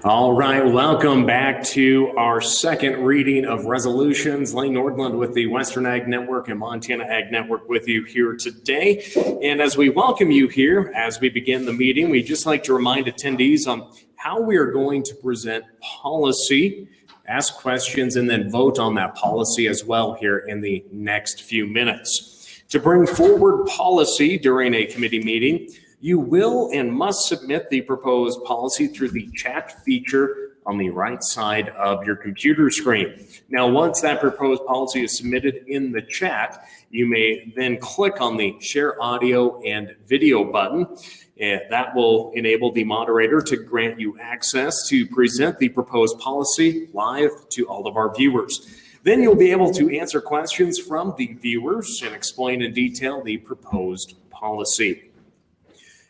All right, welcome back to our second reading of resolutions. Lane Nordland with the Western Ag Network and Montana Ag Network with you here today. And as we welcome you here, as we begin the meeting, we'd just like to remind attendees on how we are going to present policy, ask questions, and then vote on that policy as well here in the next few minutes. To bring forward policy during a committee meeting, you will and must submit the proposed policy through the chat feature on the right side of your computer screen. Now, once that proposed policy is submitted in the chat, you may then click on the share audio and video button. And that will enable the moderator to grant you access to present the proposed policy live to all of our viewers. Then you'll be able to answer questions from the viewers and explain in detail the proposed policy.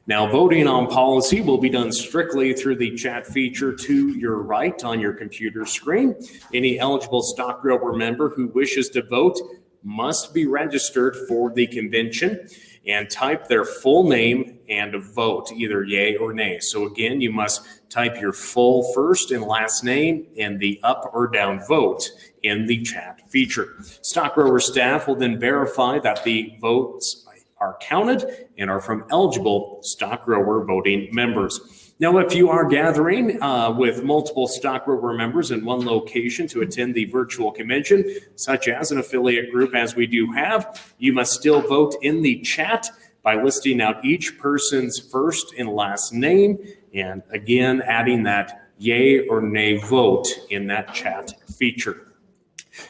Now, voting on policy will be done strictly through the chat feature to your right on your computer screen. Any eligible stock grower member who wishes to vote must be registered for the convention and type their full name and vote, either yay or nay. So again, you must type your full first and last name and the up or down vote in the chat feature. Stock grower staff will then verify that the votes are counted and are from eligible stock grower voting members. Now, if you are gathering with multiple stock grower members in one location to attend the virtual convention, such as an affiliate group as we do have, you must still vote in the chat by listing out each person's first and last name, and again, adding that yay or nay vote in that chat feature.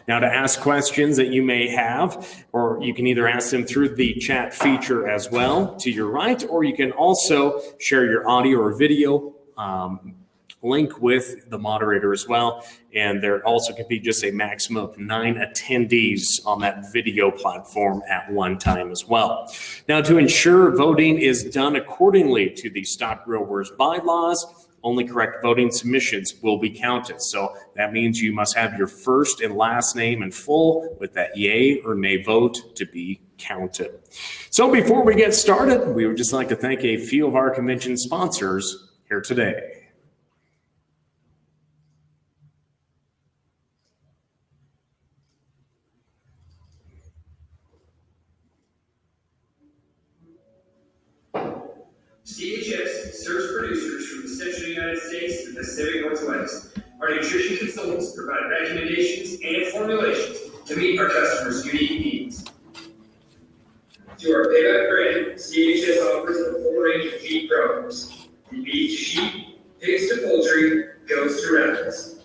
Now, to ask questions that you may have, or you can either ask them through the chat feature as well to your right, or you can also share your audio or video link with the moderator as well. And there also can be just a maximum of 9 attendees on that video platform at one time as well. Now, to ensure voting is done accordingly to the stock growers bylaws, only correct voting submissions will be counted. So that means you must have your first and last name in full with that yay or nay vote to be counted. So before we get started, we would just like to thank a few of our convention sponsors here today. CHS serves producers from the central United States and the Pacific Northwest. Our nutrition consultants provide recommendations and formulations to meet our customers' unique needs. Through our Payback brand, CHS offers a full range of feed programs, from beef to sheep, pigs to poultry, goats to rabbits.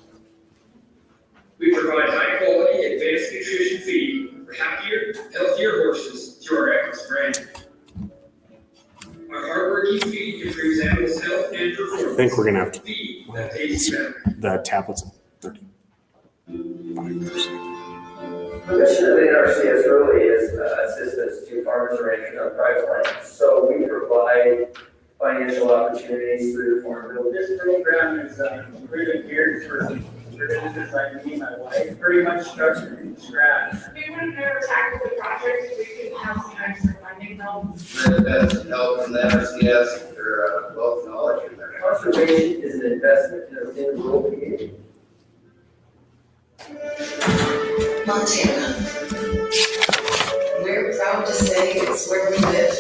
We provide high-quality, advanced nutrition feed for happier, healthier horses through our Equus brand. Our hardworking feed improves animals' health and performance. I think we're going to have to feed that tastes better. The tablets at 35%. The mission of NRCS really is assistance to farmers ranchers on private land. So we provide financial opportunities through the Farm Bill. This program is really geared for producers like me and my wife, pretty much structured from scratch. We would have never tackled the project if we couldn't have some extra funding help. Really best help from the MSGA, their wealth of knowledge in there. Conservation is an investment in a rural community. Montana. We're proud to say it's where we live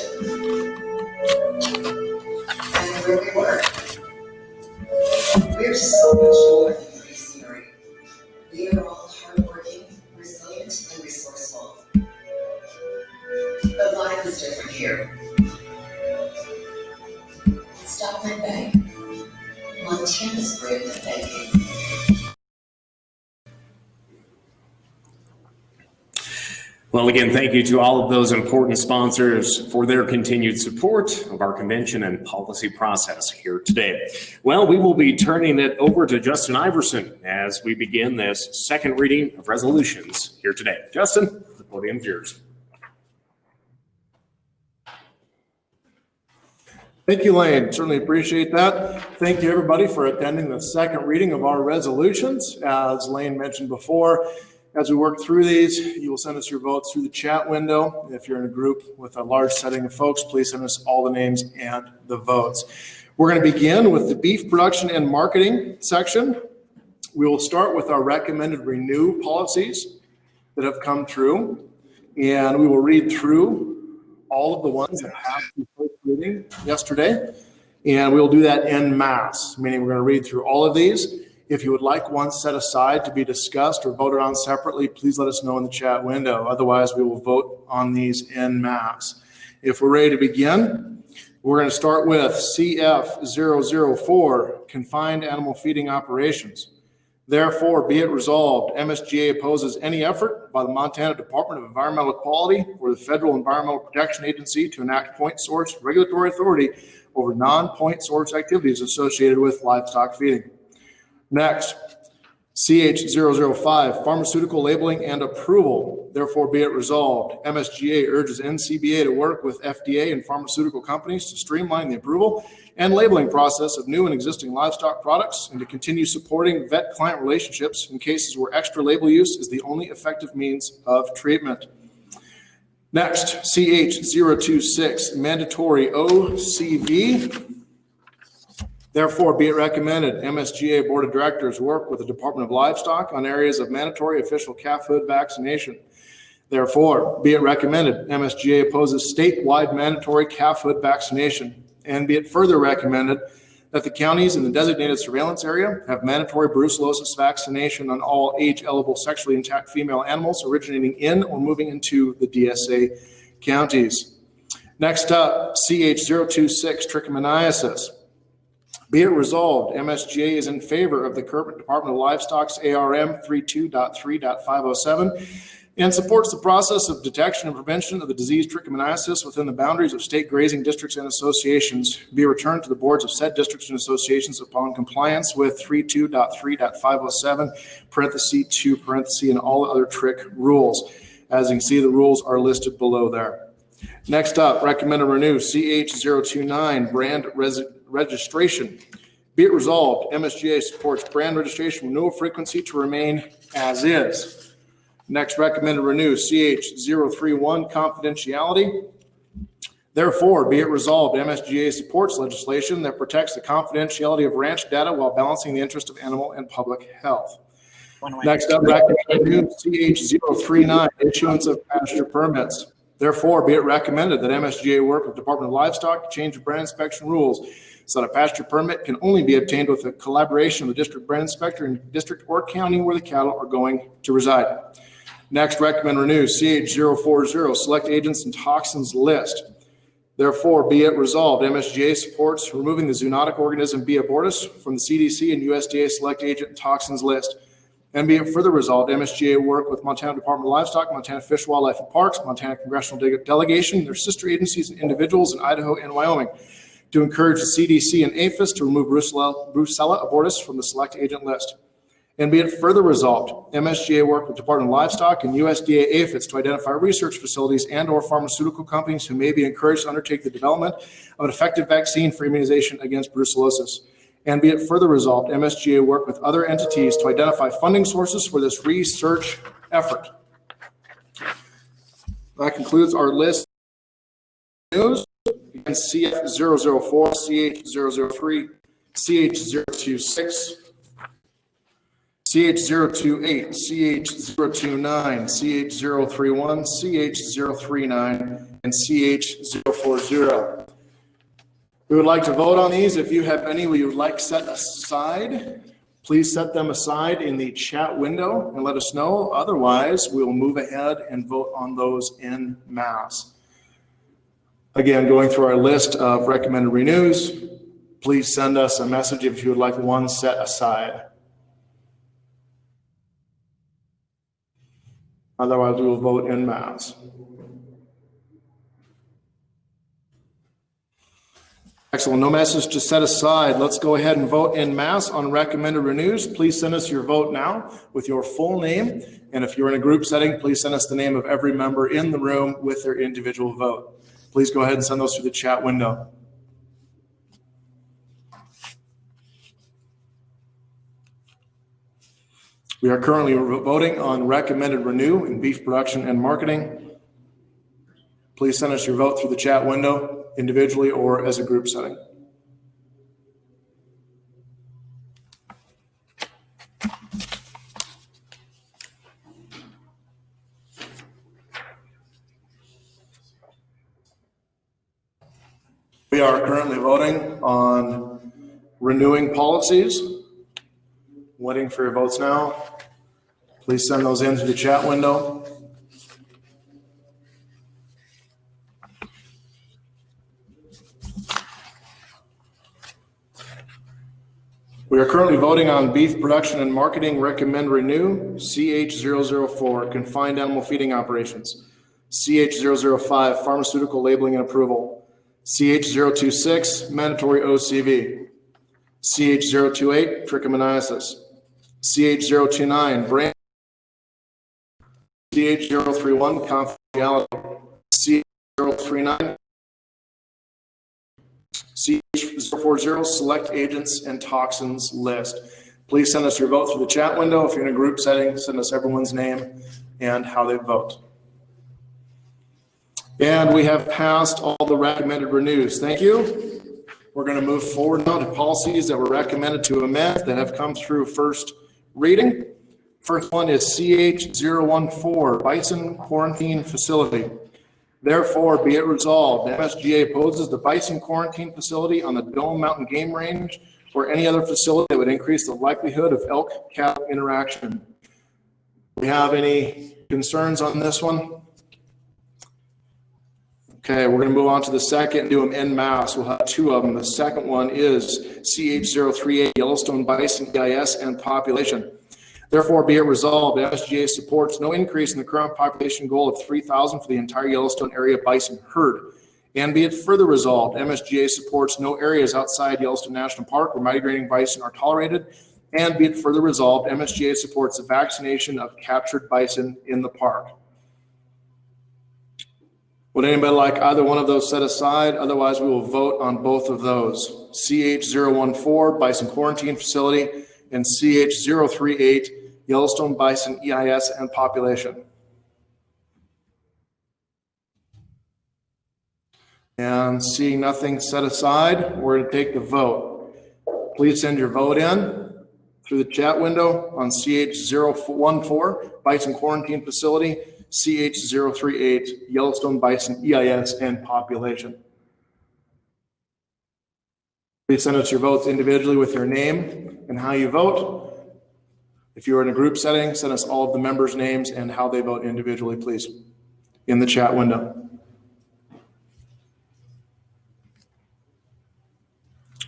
and where we work. We're so much more than pretty scenery. We are all hardworking, resilient, and resourceful. But life is different here. Stop and beg. Montana's brave at begging. Well, again, thank you to all of those important sponsors for their continued support of our convention and policy process here today. Well, we will be turning it over to Justin Iverson as we begin this second reading of resolutions here today. Justin, the podium's yours. Thank you, Lane. Certainly appreciate that. Thank you, everybody, for attending the second reading of our resolutions. As Lane mentioned before, as we work through these, you will send us your votes through the chat window. If you're in a group with a large setting of folks, please send us all the names and the votes. We're going to begin with the beef production and marketing section. We will start with our recommended renew policies that have come through, and we will read through all of the ones that have been first reading yesterday, and we'll do that en masse, meaning we're going to read through all of these. If you would like one set aside to be discussed or voted on separately, please let us know in the chat window. Otherwise, we will vote on these en masse. If we're ready to begin, we're going to start with CF004, Confined Animal Feeding Operations. Therefore, be it resolved, MSGA opposes any effort by the Montana Department of Environmental Quality or the Federal Environmental Protection Agency to enact point source regulatory authority over non-point source activities associated with livestock feeding. Next, CH005, Pharmaceutical Labeling and Approval. Therefore, be it resolved, MSGA urges Ncba to work with FDA and pharmaceutical companies to streamline the approval and labeling process of new and existing livestock products and to continue supporting vet-client relationships in cases where extra label use is the only effective means of treatment. Next, Ch026 Mandatory Ocv. Therefore, be it recommended, MSGA Board of Directors work with the Department of Livestock on areas of mandatory official calf hood vaccination. Therefore, be it recommended, MSGA opposes statewide mandatory calf hood vaccination. And be it further recommended that the counties in the designated surveillance area have mandatory brucellosis vaccination on all age-eligible sexually intact female animals originating in or moving into the DSA counties. Next up, CH026 trichomoniasis. Be it resolved, MSGA is in favor of the current Department of Livestock's ARM 32.3.507 and supports the process of detection and prevention of the disease trichomoniasis within the boundaries of state grazing districts and associations. Be returned to the boards of said districts and associations upon compliance with 32.3.507, parenthesis 2, parenthesis, and all other trick rules. As you can see, the rules are listed below there. Next up, recommend and renew CH029, brand registration. Be it resolved, MSGA supports brand registration renewal frequency to remain as is. Next, recommend and renew CH031, confidentiality. Therefore, be it resolved, MSGA supports legislation that protects the confidentiality of ranch data while balancing the interest of animal and public health. Next up, recommend and renew CH039, issuance of pasture permits. Therefore, be it recommended that MSGA work with Department of Livestock to change the brand inspection rules so that a pasture permit can only be obtained with the collaboration of the district brand inspector in district or county where the cattle are going to reside. Next, recommend renew CH040, select agents and toxins list. Therefore, be it resolved, MSGA supports removing the zoonotic organism B. abortus from the CDC and USDA select agent and toxins list. And be it further resolved, MSGA work with Montana Department of Livestock, Montana Fish, Wildlife, and Parks, Montana Congressional Delegation, their sister agencies and individuals in Idaho and Wyoming to encourage the CDC and APHIS to remove Brucella abortus from the select agent list. And be it further resolved, MSGA work with Department of Livestock and USDA APHIS to identify research facilities and or pharmaceutical companies who may be encouraged to undertake the development of an effective vaccine for immunization against brucellosis. And be it further resolved, MSGA work with other entities to identify funding sources for this research effort. That concludes our list of news. CF004, CH003, CH026, CH028, CH029, CH031, CH039, and CH040. We would like to vote on these. If you have any you would like set aside, please set them aside in the chat window and let us know. Otherwise, we'll move ahead and vote on those en masse. Again, going through our list of recommended renews, please send us a message if you would like one set aside. Otherwise, we will vote en masse. Excellent. No message to set aside. Let's go ahead and vote en masse on recommended renews. Please send us your vote now with your full name. And if you're in a group setting, please send us the name of every member in the room with their individual vote. Please go ahead and send those through the chat window. We are currently voting on recommended renew in beef production and marketing. Please send us your vote through the chat window, individually or as a group setting. We are currently voting on renewing policies. Waiting for your votes now. Please send those in through the chat window. We are currently voting on beef production and marketing recommend renew, Ch004, confined animal feeding operations, Ch005, pharmaceutical labeling and approval, Ch026 mandatory Ocv, Ch028 trichomoniasis, Ch029 brand, Ch031 confidentiality, Ch039 Ch040 select agents and toxins list. Please send us your vote through the chat window. If you're in a group setting, send us everyone's name and how they vote. And we have passed all the recommended renews. Thank you. We're going to move forward now to policies that were recommended to amend that have come through first reading. First one is Ch014, Bison Quarantine Facility. Therefore, be it resolved, MSGA opposes the Bison Quarantine Facility on the Dome Mountain Game Range or any other facility that would increase the likelihood of elk-cattle interaction. Do we have any concerns on this one? Okay, we're going to move on to the second, do them en masse. We'll have two of them. The second one is Ch038, Yellowstone Bison EIS and population. Therefore, be it resolved, MSGA supports no increase in the current population goal of 3,000 for the entire Yellowstone area bison herd. And be it further resolved, MSGA supports no areas outside Yellowstone National Park where migrating bison are tolerated. And be it further resolved, MSGA supports the vaccination of captured bison in the park. Would anybody like either one of those set aside? Otherwise, we will vote on both of those. Ch014, Bison Quarantine Facility, and Ch038, Yellowstone Bison EIS and population. And seeing nothing set aside, we're going to take the vote. Please send your vote in through the chat window on Ch014, Bison Quarantine Facility, Ch038, Yellowstone Bison EIS and population. Please send us your votes individually with your name and how you vote. If you're in a group setting, send us all of the members' names and how they vote individually, please, in the chat window.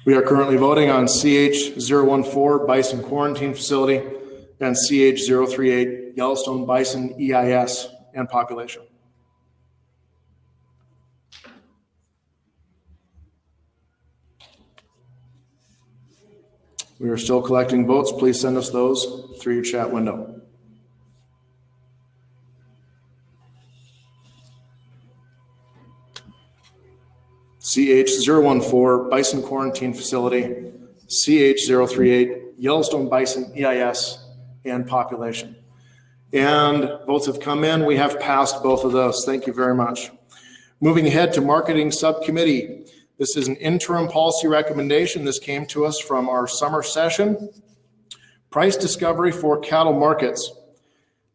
We are currently voting on Ch014, Bison Quarantine Facility, and Ch038, Yellowstone Bison EIS and population. We are still collecting votes. Please send us those through your chat window. Ch014, Bison Quarantine Facility, Ch038, Yellowstone Bison EIS and population. And votes have come in. We have passed both of those. Thank you very much. Moving ahead to Marketing Subcommittee. This is an interim policy recommendation. This came to us from our summer session. Price discovery for cattle markets.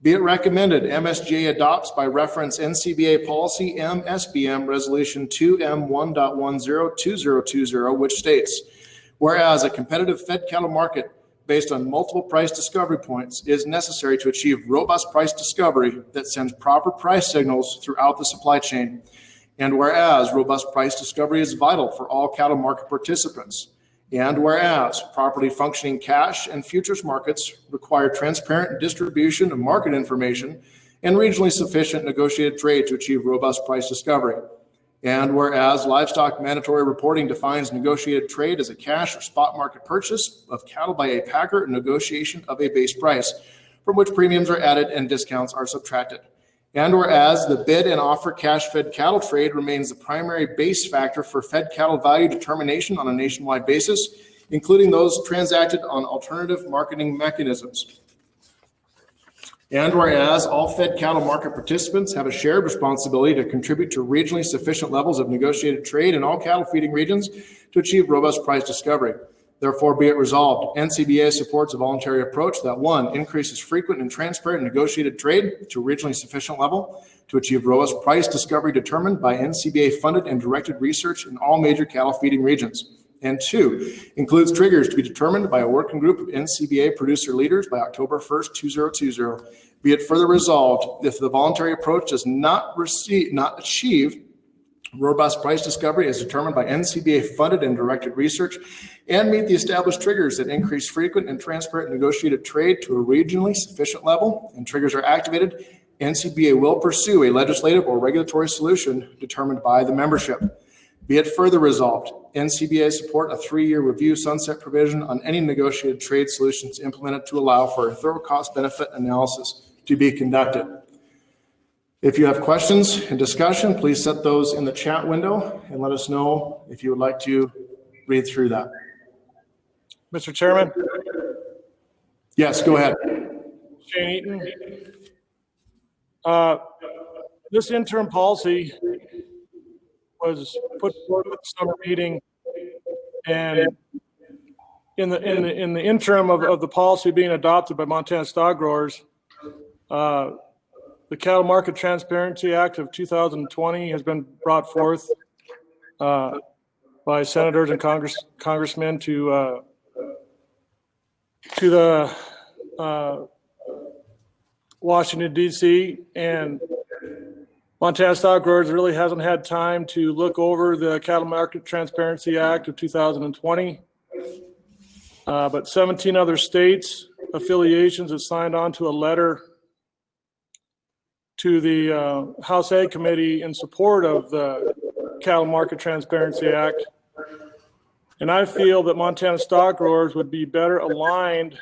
Be it recommended, MSGA adopts by reference Ncba policy MSBM resolution 2M1.102020, which states, whereas a competitive fed cattle market based on multiple price discovery points is necessary to achieve robust price discovery that sends proper price signals throughout the supply chain. And whereas robust price discovery is vital for all cattle market participants. And whereas properly functioning cash and futures markets require transparent distribution of market information and regionally sufficient negotiated trade to achieve robust price discovery. And whereas livestock mandatory reporting defines negotiated trade as a cash or spot market purchase of cattle by a packer and negotiation of a base price from which premiums are added and discounts are subtracted. And whereas the bid and offer cash fed cattle trade remains the primary base factor for fed cattle value determination on a nationwide basis, including those transacted on alternative marketing mechanisms. And whereas all fed cattle market participants have a shared responsibility to contribute to regionally sufficient levels of negotiated trade in all cattle feeding regions to achieve robust price discovery. Therefore, be it resolved, NCBA supports a voluntary approach that, one, increases frequent and transparent negotiated trade to a regionally sufficient level to achieve lowest price discovery determined by NCBA-funded and directed research in all major cattle feeding regions. And two, includes triggers to be determined by a working group of NCBA producer leaders by October 1st, 2020. Be it further resolved, if the voluntary approach does not achieve robust price discovery as determined by NCBA funded and directed research and meet the established triggers that increase frequent and transparent negotiated trade to a regionally sufficient level and triggers are activated, NCBA will pursue a legislative or regulatory solution determined by the membership. Be it further resolved, NCBA support a 3-year review sunset provision on any negotiated trade solutions implemented to allow for a thorough cost benefit analysis to be conducted. If you have questions and discussion, please set those in the chat window and let us know if you would like to read through that. Mr. Chairman? Yes, go ahead. Shane Eaton. This interim policy was put forward at the summer meeting, and in the interim of the policy being adopted by Montana Stockgrowers, the Cattle Market Transparency Act of 2020 has been brought forth by senators and congressmen to the Washington, D.C., and Montana Stockgrowers really hasn't had time to look over the Cattle Market Transparency Act of 2020. But 17 other states affiliations have signed on to a letter to the House Ag Committee in support of the Cattle Market Transparency Act. And I feel that Montana Stockgrowers would be better aligned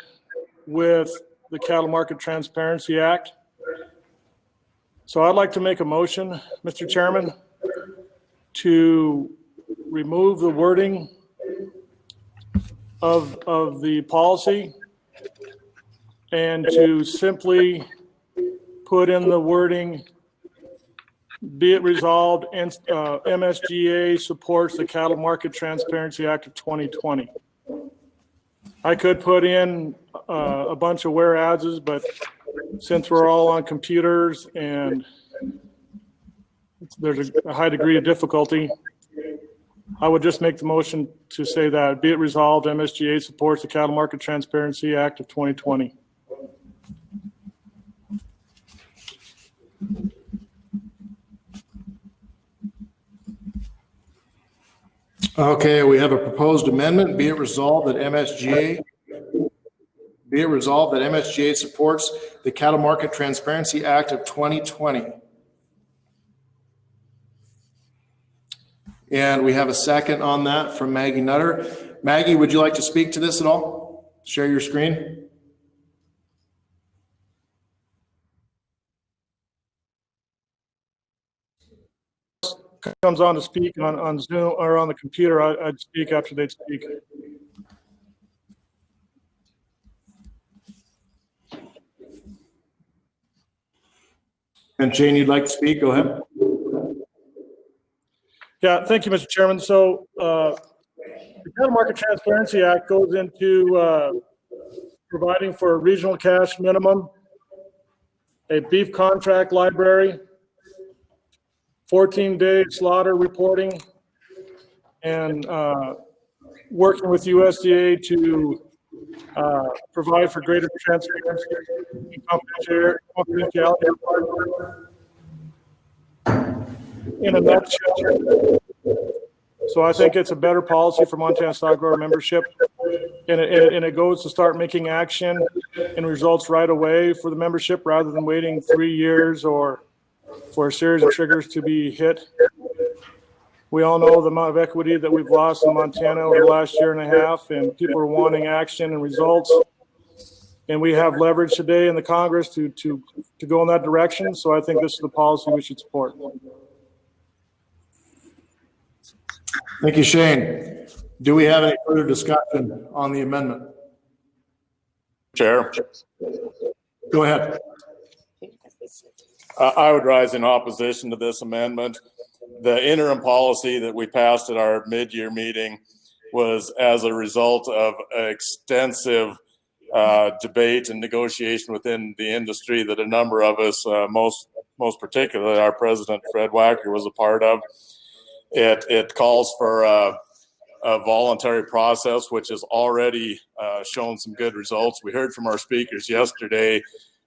with the Cattle Market Transparency Act. So I'd like to make a motion, Mr. Chairman, to remove the wording of the policy and to simply put in the wording, be it resolved, and MSGA supports the Cattle Market Transparency Act of 2020. I could put in a bunch of whereases, but since we're all on computers and there's a high degree of difficulty, I would just make the motion to say that, be it resolved, MSGA supports the Cattle Market Transparency Act of 2020. Okay, we have a proposed amendment. Be it resolved that MSGA supports the Cattle Market Transparency Act of 2020. And we have a second on that from Maggie Nutter. Maggie, would you like to speak to this at all? Share your screen. Comes on to speak on Zoom or on the computer, I'd speak after they'd speak. And Jane, you'd like to speak? Go ahead. Yeah, thank you, Mr. Chairman. So the Cattle Market Transparency Act goes into providing for a regional cash minimum, a beef contract library, 14-day slaughter reporting, and working with USDA to provide for greater transparency and confidentiality. In a nutshell, so I think it's a better policy for Montana Stockgrower membership, and it goes to start making action and results right away for the membership rather than waiting 3 years or for a series of triggers to be hit. We all know the amount of equity that we've lost in Montana over the last year and a half, and people are wanting action and results. And we have leverage today in the Congress to go in that direction. So I think this is the policy we should support. Thank you, Shane. Do we have any further discussion on the amendment? Chair. Go ahead. I would rise in opposition to this amendment. The interim policy that we passed at our mid-year meeting was as a result of extensive debate and negotiation within the industry that a number of us, most particularly our president, Fred Wacker, was a part of. It calls for a voluntary process, which has already shown some good results. We heard from our speakers yesterday.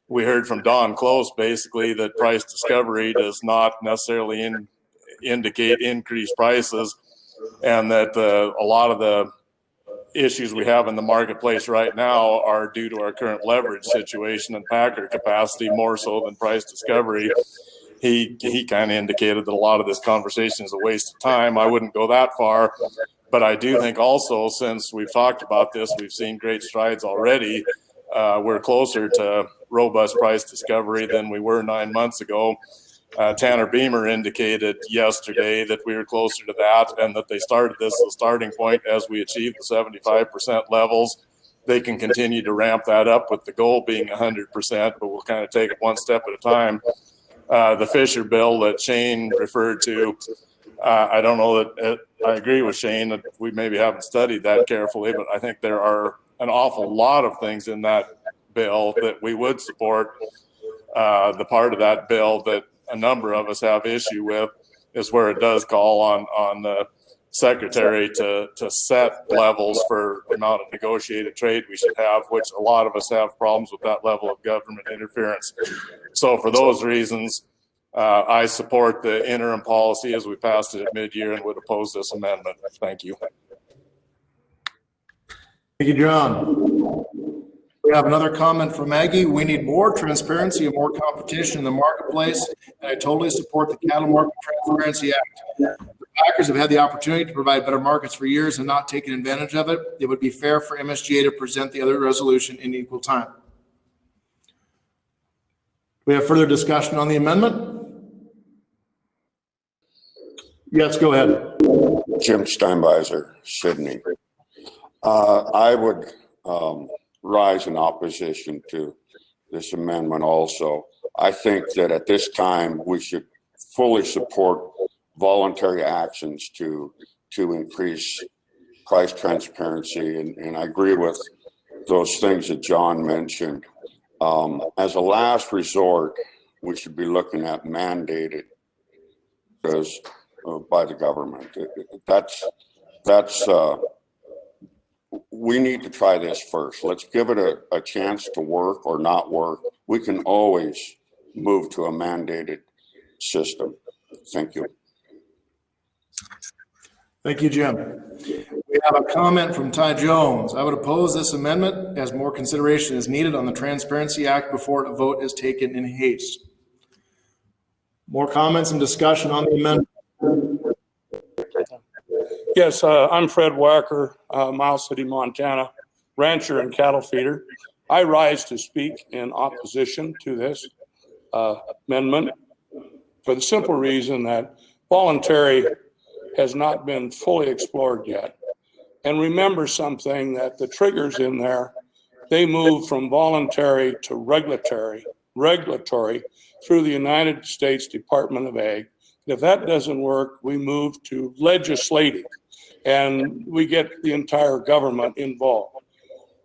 We heard from Don Close, basically, that price discovery does not necessarily indicate increased prices, and that a lot of the issues we have in the marketplace right now are due to our current leverage situation and packer capacity more so than price discovery. He kind of indicated that a lot of this conversation is a waste of time. I wouldn't go that far, but I do think also, since we've talked about this, we've seen great strides already. We're closer to robust price discovery than we were 9 months ago. Tanner Beamer indicated yesterday that we were closer to that, and that they started this as a starting point. As we achieve the 75% levels, they can continue to ramp that up, with the goal being 100%, but we'll kind of take it one step at a time. The Fisher bill that Shane referred to, I don't know that I agree with Shane that we maybe haven't studied that carefully, but I think there are an awful lot of things in that bill that we would support. The part of that bill that a number of us have issue with is where it does call on the secretary to set levels for the amount of negotiated trade we should have, which a lot of us have problems with that level of government interference. So for those reasons, I support the interim policy as we passed it at mid-year and would oppose this amendment. Thank you. Thank you, John. We have another comment from Maggie. We need more transparency and more competition in the marketplace, and I totally support the Cattle Market Transparency Act. The packers have had the opportunity to provide better markets for years and not taken advantage of it. It would be fair for MSGA to present the other resolution in equal time. We have further discussion on the amendment? Yes, go ahead. Jim Steinbeiser, Sydney. I would rise in opposition to this amendment also. I think that at this time we should fully support voluntary actions to increase price transparency, and I agree with those things that John mentioned. As a last resort, we should be looking at mandated by the government. We need to try this first. Let's give it a chance to work or not work. We can always move to a mandated system. Thank you. Thank you, Jim. We have a comment from Ty Jones. I would oppose this amendment as more consideration is needed on the Transparency Act before a vote is taken in haste. More comments and discussion on the amendment? Yes, I'm Fred Wacker, Miles City, Montana, rancher and cattle feeder. I rise to speak in opposition to this amendment for the simple reason that voluntary has not been fully explored yet. And remember something, that the triggers in there, they move from voluntary to regulatory through the United States Department of Ag. If that doesn't work, we move to legislative and we get the entire government involved.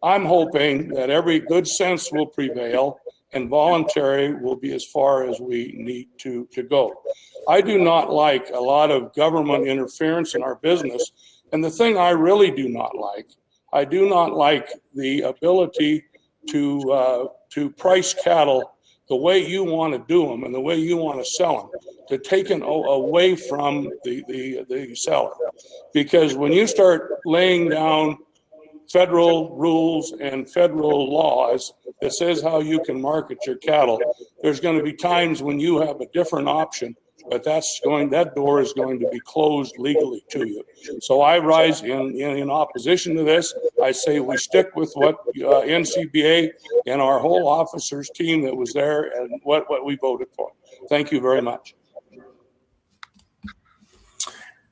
I'm hoping that every good sense will prevail and voluntary will be as far as we need to go. I do not like a lot of government interference in our business. And the thing I really do not like, I do not like the ability to price cattle the way you want to do them and the way you want to sell them, to take it away from the seller. Because when you start laying down federal rules and federal laws that says how you can market your cattle, there's going to be times when you have a different option, but that door is going to be closed legally to you. So I rise in opposition to this. I say we stick with what Ncba and our whole officers team that was there and what we voted for. Thank you very much.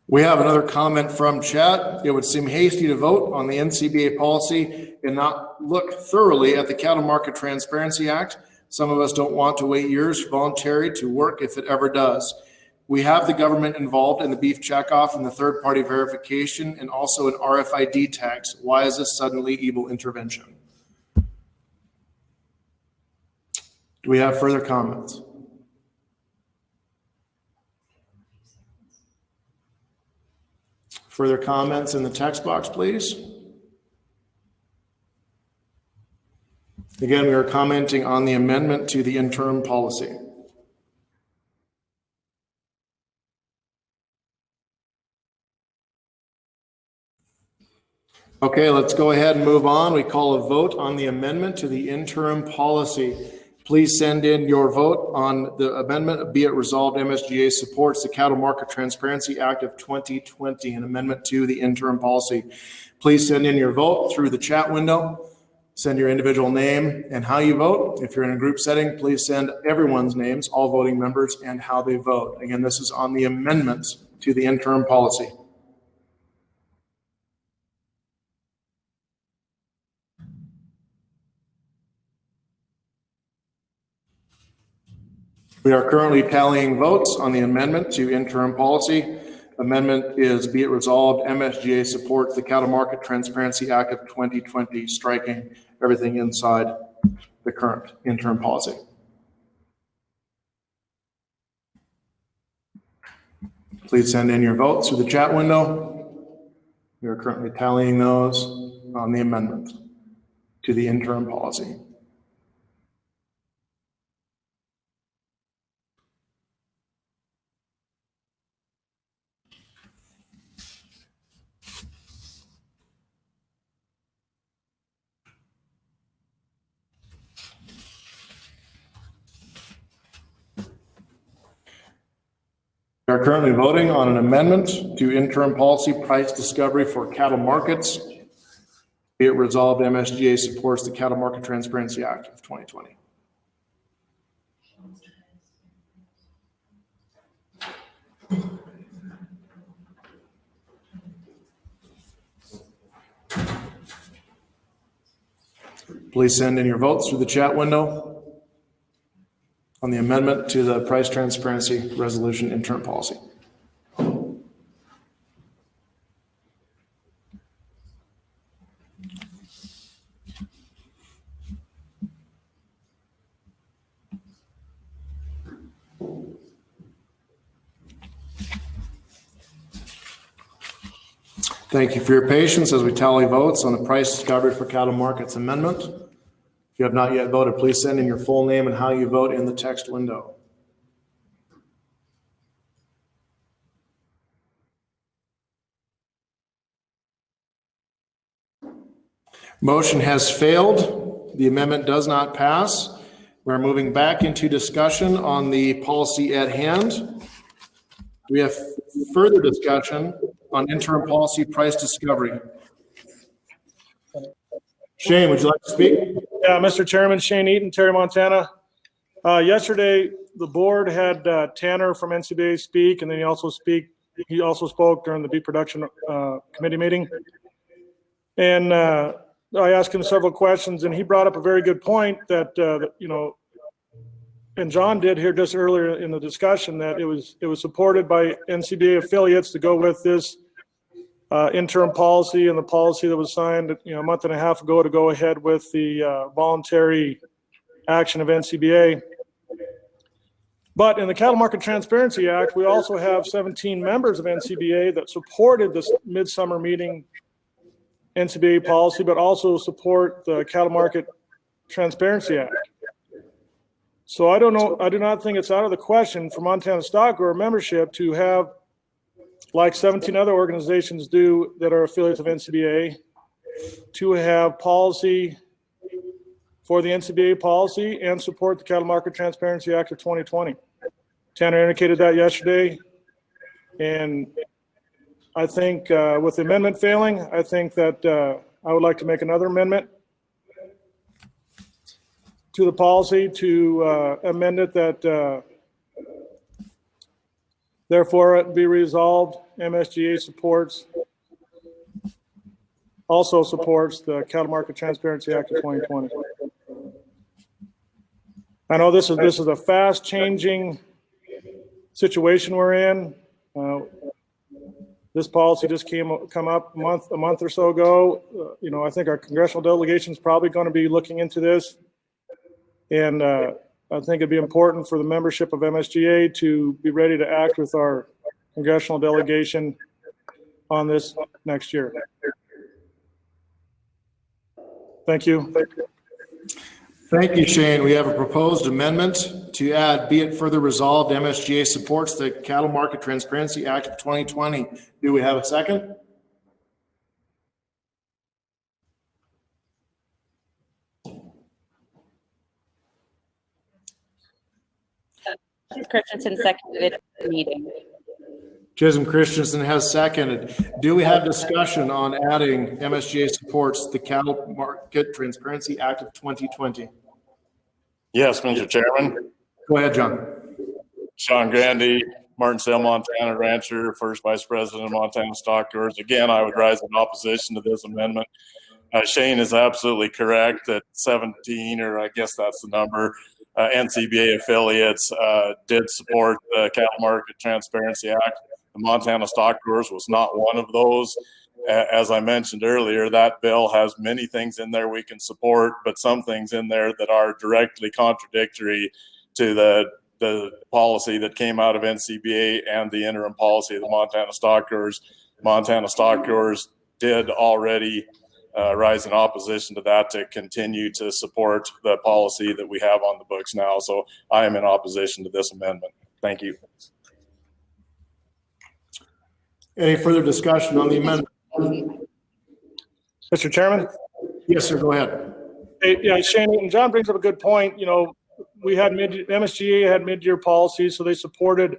We have another comment from chat. It would seem hasty to vote on the Ncba policy and not look thoroughly at the Cattle Market Transparency Act. Some of us don't want to wait years for voluntary to work if it ever does. We have the government involved in the beef checkoff and the third-party verification and also an RFID tax. Why is this suddenly evil intervention? Do we have further comments? Further comments in the text box, please. Again, we are commenting on the amendment to the interim policy. Okay, let's go ahead and move on. We call a vote on the amendment to the interim policy. Please send in your vote on the amendment. Be it resolved, MSGA supports the Cattle Market Transparency Act of 2020, an amendment to the interim policy. Please send in your vote through the chat window. Send your individual name and how you vote. If you're in a group setting, please send everyone's names, all voting members, and how they vote. Again, this is on the amendment to the interim policy. We are currently tallying votes on the amendment to interim policy. Amendment is, be it resolved, MSGA supports the Cattle Market Transparency Act of 2020, striking everything inside the current interim policy. Please send in your votes through the chat window. We are currently tallying those on the amendment to the interim policy. We are currently voting on an amendment to interim policy price discovery for cattle markets. Be it resolved, MSGA supports the Cattle Market Transparency Act of 2020. Please send in your votes through the chat window on the amendment to the price transparency resolution interim policy. Thank you for your patience as we tally votes on the price discovery for cattle markets amendment. If you have not yet voted, please send in your full name and how you vote in the text window. Motion has failed. The amendment does not pass. We're moving back into discussion on the policy at hand. We have further discussion on interim policy price discovery. Shane, would you like to speak? Yeah, Mr. Chairman, Shane Eaton, Terry, Montana. Yesterday, the board had Tanner from Ncba speak, and then he also spoke during the beef production committee meeting. And I asked him several questions, and he brought up a very good point that you know, and John did here just earlier in the discussion, that it was supported by Ncba affiliates to go with this interim policy and the policy that was signed, you know, a month and a half ago to go ahead with the voluntary action of Ncba. But in the Cattle Market Transparency Act, we also have 17 members of Ncba that supported this midsummer meeting Ncba policy, but also support the Cattle Market Transparency Act. So I don't know, I do not think it's out of the question for Montana Stockgrower membership to have, like 17 other organizations do that are affiliates of Ncba, to have policy for the Ncba policy and support the Cattle Market Transparency Act of 2020. Tanner indicated that yesterday, and I think with the amendment failing, I think that I would like to make another amendment to the policy to amend it that therefore it be resolved, MSGA also supports the Cattle Market Transparency Act of 2020. I know this is a fast changing situation we're in. This policy just come up a month or so ago. I think our congressional delegation is probably going to be looking into this. And I think it'd be important for the membership of MSGA to be ready to act with our congressional delegation on this next year. Thank you. Thank you, Shane. We have a proposed amendment to add, be it further resolved, MSGA supports the Cattle Market Transparency Act of 2020. Do we have a second? Christensen seconded the meeting. Chisholm Christensen has seconded. Do we have discussion on adding MSGA supports the Cattle Market Transparency Act of 2020? Yes, Mr. Chairman. Go ahead, John. Sean Grandy, Martinsdale, Montana rancher, first vice president of Montana Stockgrowers. Again, I would rise in opposition to this amendment. Shane is absolutely correct that 17, or I guess that's the number, Ncba affiliates did support the Cattle Market Transparency Act. The Montana Stockgrowers was not one of those. As I mentioned earlier, that bill has many things in there we can support, but some things in there that are directly contradictory to the policy that came out of Ncba and the interim policy of the Montana Stockgrowers. Montana Stockgrowers did already rise in opposition to that to continue to support the policy that we have on the books now. So I am in opposition to this amendment. Thank you. Any further discussion on the amendment? Mr. Chairman? Yes, sir. Go ahead. Hey, yeah, Shane, and John brings up a good point. We had MSGA had mid-year policies, so they supported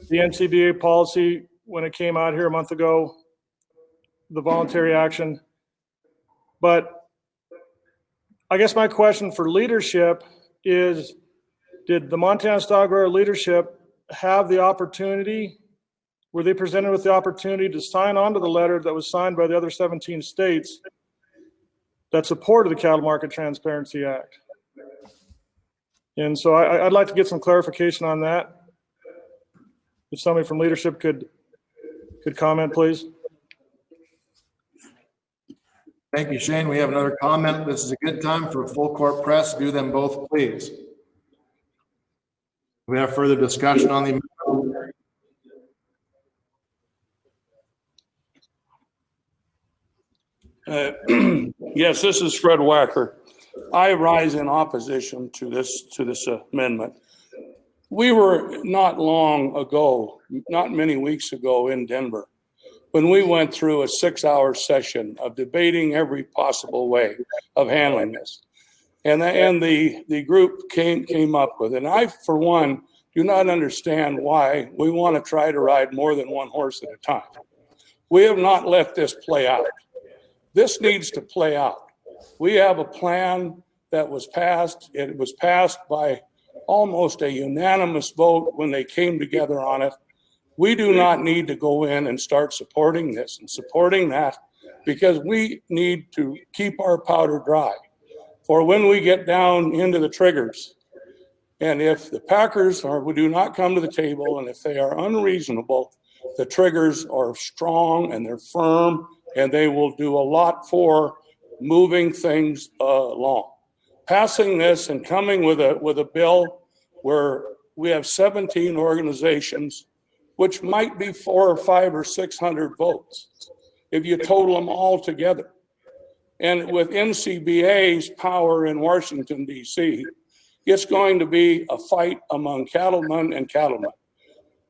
the Ncba policy when it came out here a month ago, the voluntary action. But I guess my question for leadership is, did the Montana Stockgrower leadership have the opportunity, were they presented with the opportunity to sign on to the letter that was signed by the other 17 states that supported the Cattle Market Transparency Act? And so I'd like to get some clarification on that. If somebody from leadership could comment, please. Thank you, Shane. We have another comment. This is a good time for a full court press. Do them both, please. We have further discussion on the amendment. Yes, this is Fred Wacker. I rise in opposition to this amendment. We were not long ago, not many weeks ago in Denver, when we went through a 6-hour session of debating every possible way of handling this. And the group came up with it. And I, for one, do not understand why we want to try to ride more than one horse at a time. We have not let this play out. This needs to play out. We have a plan that was passed. It was passed by almost a unanimous vote when they came together on it. We do not need to go in and start supporting this and supporting that, because we need to keep our powder dry for when we get down into the triggers. And if the packers do not come to the table, and if they are unreasonable, the triggers are strong and they're firm, and they will do a lot for moving things along. Passing this and coming with a bill where we have 17 organizations, which might be 400 or 500 or 600 votes if you total them all together. And with Ncba's power in Washington, D.C., it's going to be a fight among cattlemen and cattlemen.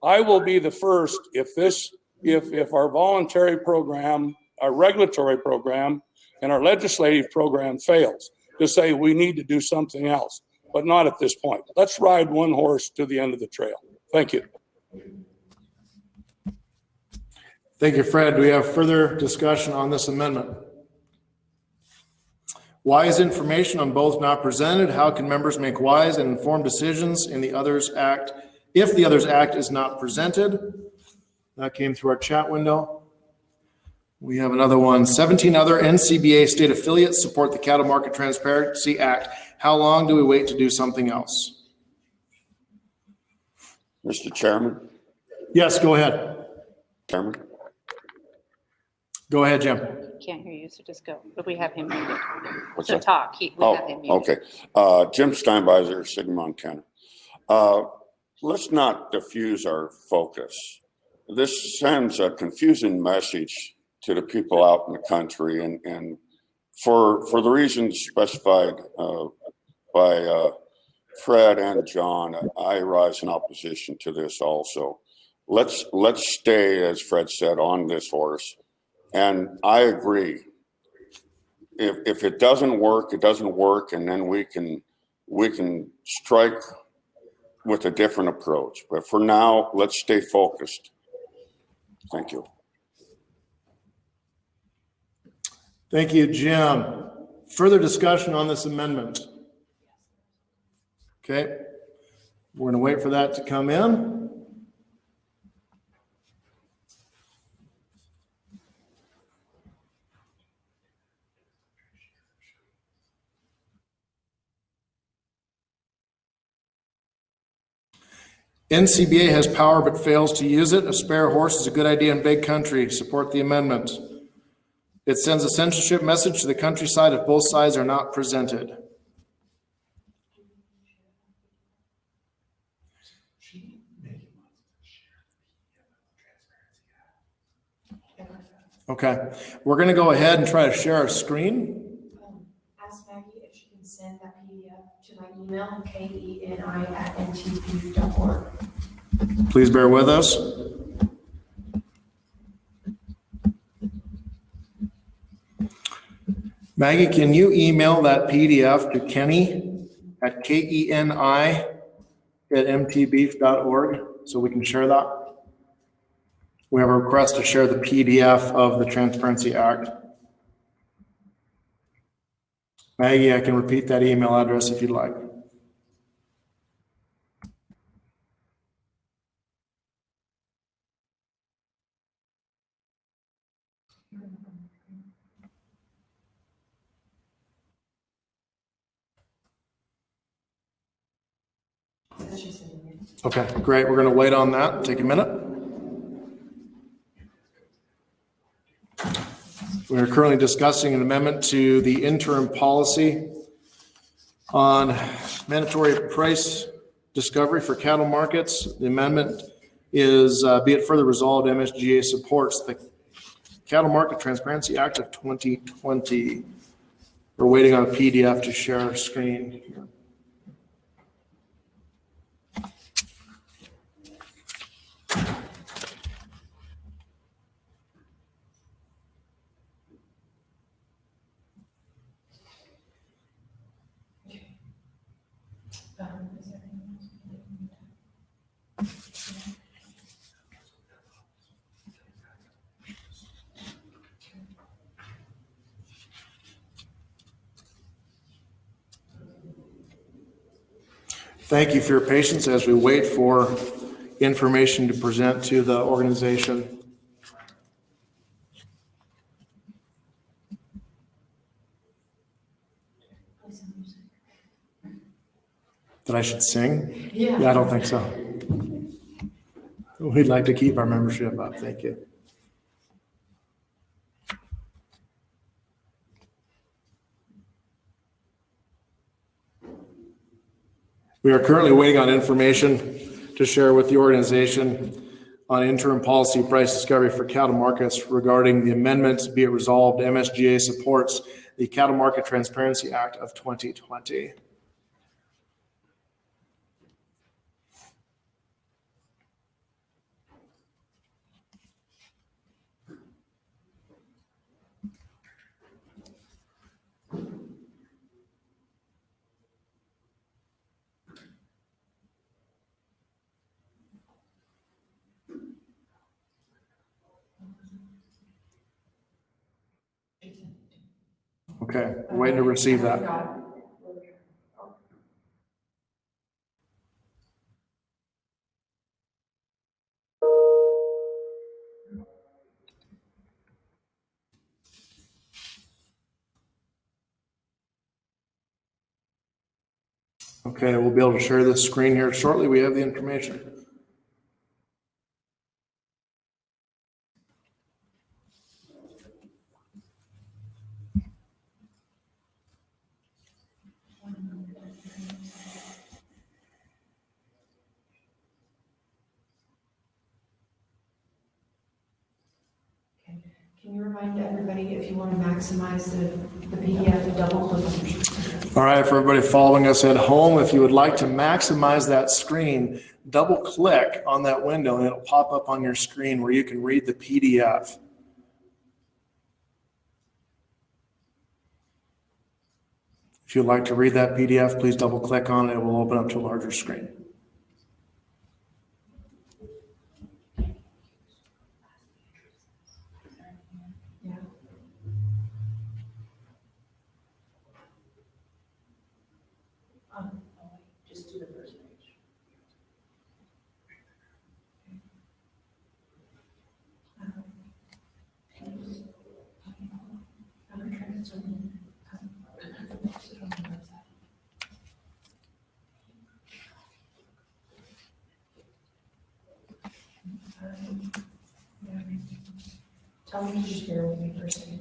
I will be the first if our voluntary program, our regulatory program, and our legislative program fails, to say we need to do something else, but not at this point. Let's ride one horse to the end of the trail. Thank you. Thank you, Fred. Do we have further discussion on this amendment? Why is information on both not presented? How can members make wise and informed decisions in the Others Act if the Others Act is not presented? That came through our chat window. We have another one. 17 other Ncba state affiliates support the Cattle Market Transparency Act. How long do we wait to do something else? Mr. Chairman? Yes, go ahead. Chairman? Go ahead, Jim. Can't hear you, so just go. But we have him muted. What's So that? talk. We have him muted. Okay. Jim Steinbeiser, City, Montana. Let's not diffuse our focus. This sends a confusing message to the people out in the country, and for the reasons specified by Fred and John, I rise in opposition to this also. Let's stay, as Fred said, on this horse. And I agree. If it doesn't work, it doesn't work, and then we can strike with a different approach. But for now, let's stay focused. Thank you. Thank you, Jim. Further discussion on this amendment? Okay. We're going to wait for that to come in. Ncba has power but fails to use it. A spare horse is a good idea in big country. Support the amendment. It sends a censorship message to the countryside if both sides are not presented. Okay, we're going to go ahead and try to share our screen. Ask Maggie if she can send that PDF to my email, keni@ntb.org. Please bear with us. Maggie, can you email that PDF to Kenny at KENI@mtb.org so we can share that? We have a request to share the PDF of the Transparency Act. Maggie, I can repeat that email address if you'd like. Okay, great. We're going to wait on that. Take a minute. We are currently discussing an amendment to the interim policy on mandatory price discovery for cattle markets. The amendment is, be it further resolved, MSGA supports the Cattle Market Transparency Act of 2020. We're waiting on a PDF to share our screen here. Thank you for your patience as we wait for information to present to the organization. That I should sing? Yeah, I don't think so. We'd like to keep our membership up. Thank you. We are currently waiting on information to share with the organization on interim policy price discovery for cattle markets regarding the amendment. Be it resolved, MSGA supports the Cattle Market Transparency Act of 2020. Okay, we're waiting to receive that. Okay, we'll be able to share this screen here shortly. We have the information. Can you remind everybody if you want to maximize the PDF, double click on your screen? All right, for everybody following us at home, if you would like to maximize that screen, double click on that window and it'll pop up on your screen where you can read the PDF. If you'd like to read that PDF, please double click on it. It will open up to a larger screen. Just do the first page. Tell me to just bear with me for a second.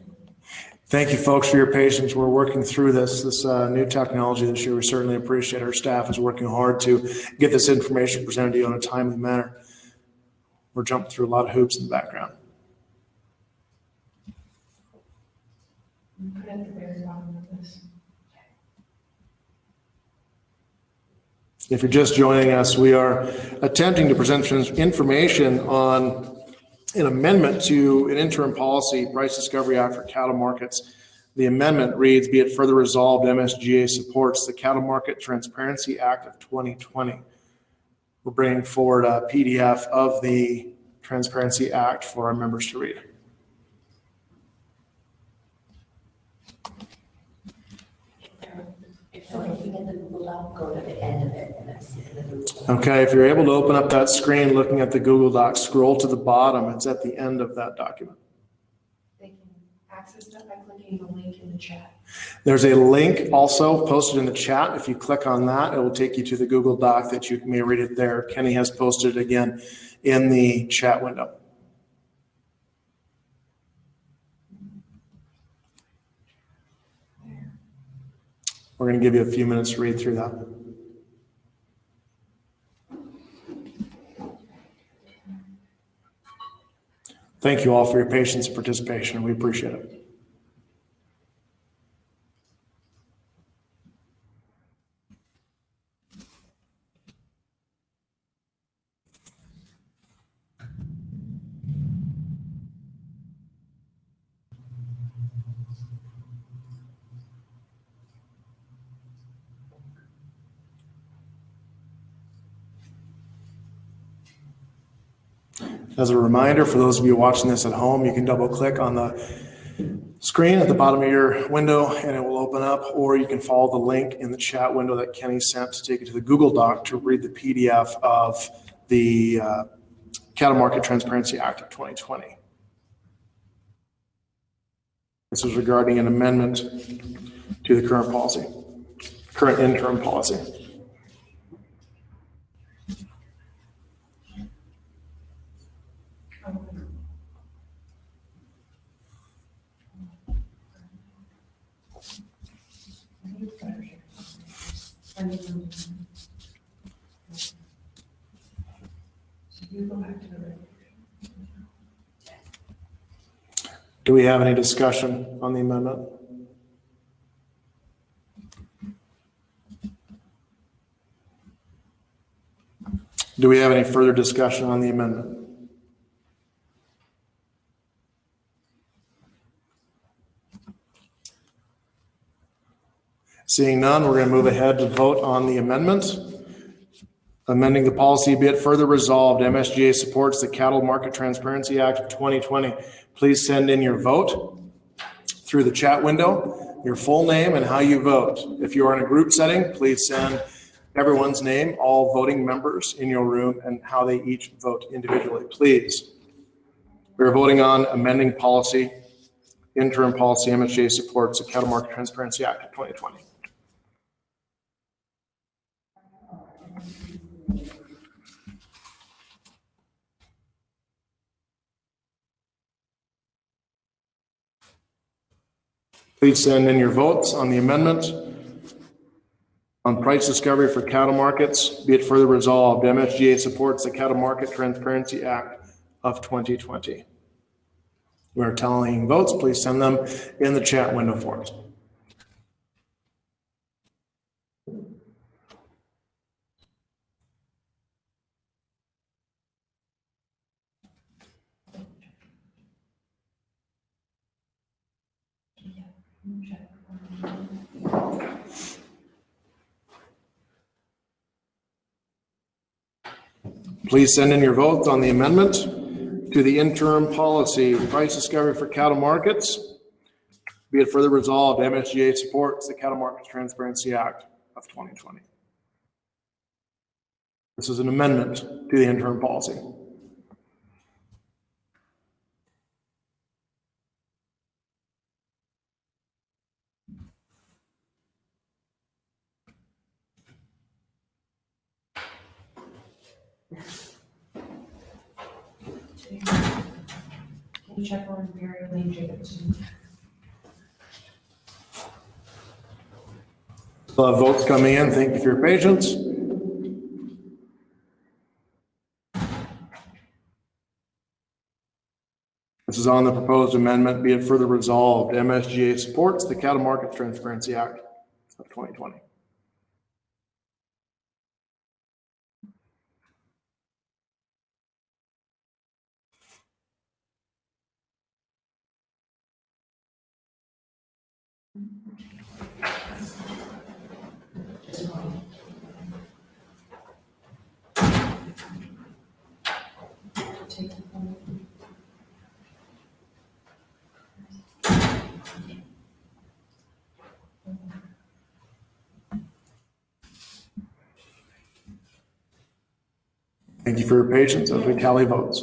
Thank you, folks, for your patience. We're working through this new technology this year. We certainly appreciate our staff is working hard to get this information presented to you in a timely manner. We're jumping through a lot of hoops in the background. Put at the very bottom of this. If you're just joining us, we are attempting to present information on an amendment to an interim policy, Price Discovery Act for cattle markets. The amendment reads, be it further resolved, MSGA supports the Cattle Market Transparency Act of 2020. We're bringing forward a PDF of the Transparency Act for our members to read. If you're looking at the Google Doc, go to the end of it and that's the Google Doc. Okay, if you're able to open up that screen looking at the Google Doc, scroll to the bottom. It's at the end of that document. They can access that by clicking the link in the chat. There's a link also posted in the chat. If you click on that, it will take you to the Google Doc that you may read it there. Kenny has posted it again in the chat window. We're going to give you a few minutes to read through that. Thank you all for your patience and participation. We appreciate it. As a reminder, for those of you watching this at home, you can double click on the screen at the bottom of your window and it will open up, or you can follow the link in the chat window that Kenny sent to take you to the Google Doc to read the PDF of the Cattle Market Transparency Act of 2020. This is regarding an amendment to the current policy, current interim policy. Do we have any discussion on the amendment? Do we have any further discussion on the amendment? Seeing none, we're going to move ahead to vote on the amendment. Amending the policy, be it further resolved, MSGA supports the Cattle Market Transparency Act of 2020. Please send in your vote through the chat window, your full name and how you vote. If you are in a group setting, please send everyone's name, all voting members in your room, and how they each vote individually, please. We're voting on amending policy, interim policy. MSGA supports the Cattle Market Transparency Act of 2020. Please send in your votes on the amendment on price discovery for cattle markets. Be it further resolved, MSGA supports the Cattle Market Transparency Act of 2020. We're tallying votes. Please send them in the chat window for us. Please send in your votes on the amendment to the interim policy, price discovery for cattle markets. Be it further resolved, MSGA supports the Cattle Markets Transparency Act of 2020. This is an amendment to the interim policy. Can you check on Mary Lane Jacobson? Still have votes coming in. Thank you for your patience. This is on the proposed amendment. Be it further resolved, MSGA supports the Cattle Markets Transparency Act of 2020. Thank you for your patience as we tally votes.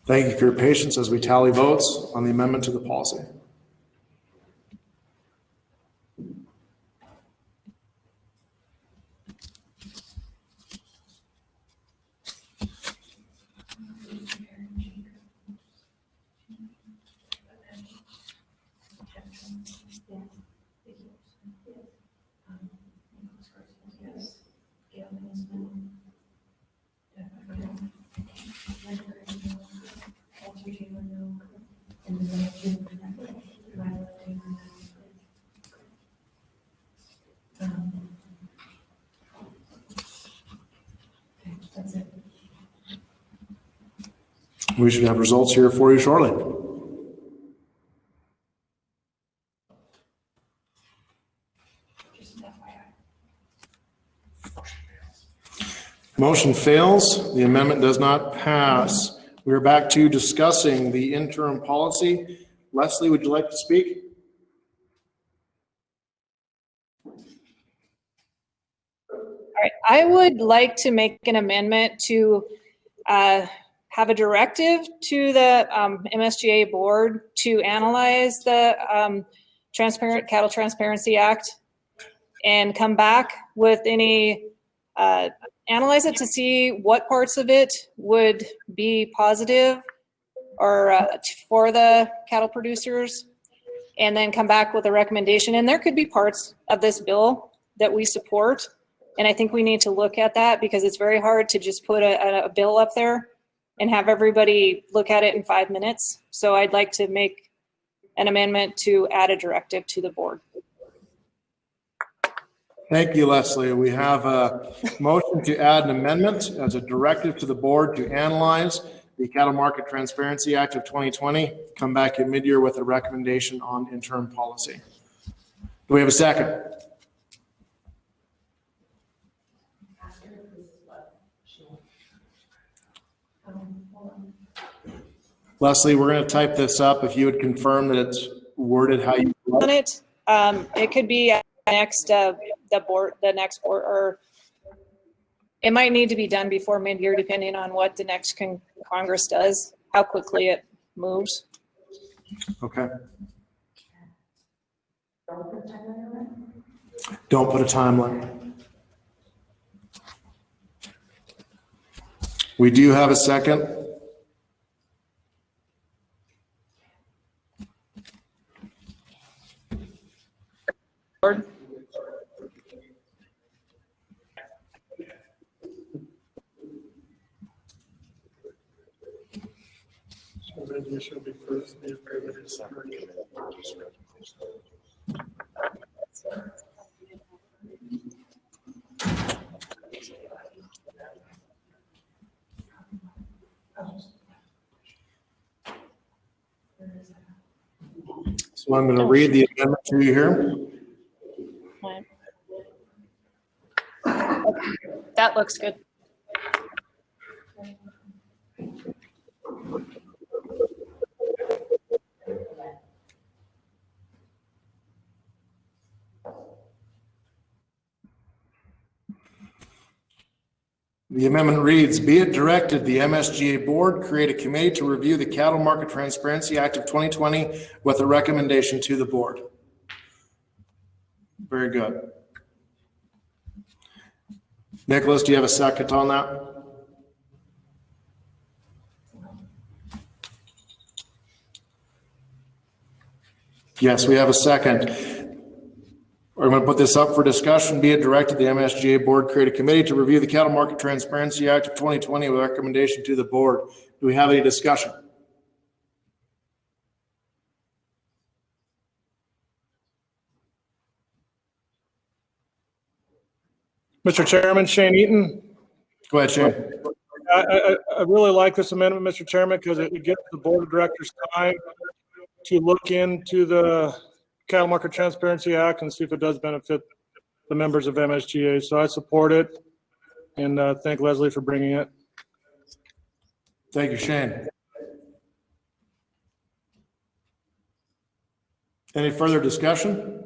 Thank you for your patience as we tally votes on the amendment to the policy. That's it. We should have results here for you shortly. Just an FYI. Motion fails. The amendment does not pass. We are back to discussing the interim policy. Leslie, would you like to speak? All right, I would like to make an amendment to have a directive to the MSGA board to analyze the Transparent Cattle Transparency Act and come back with any, analyze it to see what parts of it would be positive or for the cattle producers, and then come back with a recommendation. And there could be parts of this bill that we support. And I think we need to look at that because it's very hard to just put a bill up there and have everybody look at it in 5 minutes. So I'd like to make an amendment to add a directive to the board. Thank you, Leslie. We have a motion to add an amendment as a directive to the board to analyze the Cattle Market Transparency Act of 2020, come back at mid-year with a recommendation on interim policy. Do we have a second? Leslie, we're going to type this up. If you would confirm that it's worded how you On like. it could be next, the next board, or it might need to be done before mid-year, depending on what the next Congress does, how quickly it moves. Okay. Don't put a timeline. We do have a second. Board. So I'm going to read the amendment to you here. That looks good. The amendment reads, be it directed, the MSGA board create a committee to review the Cattle Market Transparency Act of 2020 with a recommendation to the board. Very good. Nicholas, do you have a second on that? Yes, we have a second. We're going to put this up for discussion. Be it directed, the MSGA board create a committee to review the Cattle Market Transparency Act of 2020 with a recommendation to the board. Do we have any discussion? Mr. Chairman, Shane Eaton. Go ahead, Shane. I really like this amendment, Mr. Chairman, because it gives the board of directors time to look into the Cattle Market Transparency Act and see if it does benefit the members of MSGA. So I support it, and thank Leslie for bringing it. Thank you, Shane. Any further discussion?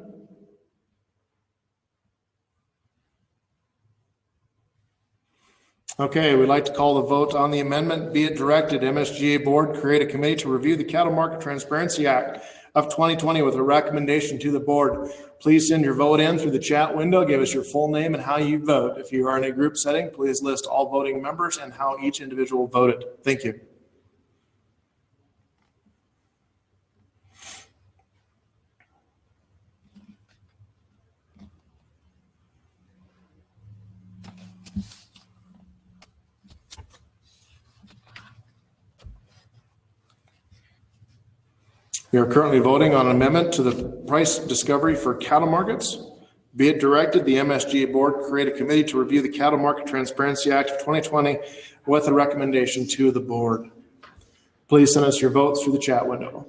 Okay, we'd like to call the vote on the amendment. Be it directed, MSGA board create a committee to review the Cattle Market Transparency Act of 2020 with a recommendation to the board. Please send your vote in through the chat window. Give us your full name and how you vote. If you are in a group setting, please list all voting members and how each individual voted. Thank you. We are currently voting on an amendment to the price discovery for cattle markets. Be it directed, the MSGA board create a committee to review the Cattle Market Transparency Act of 2020 with a recommendation to the board. Please send us your votes through the chat window.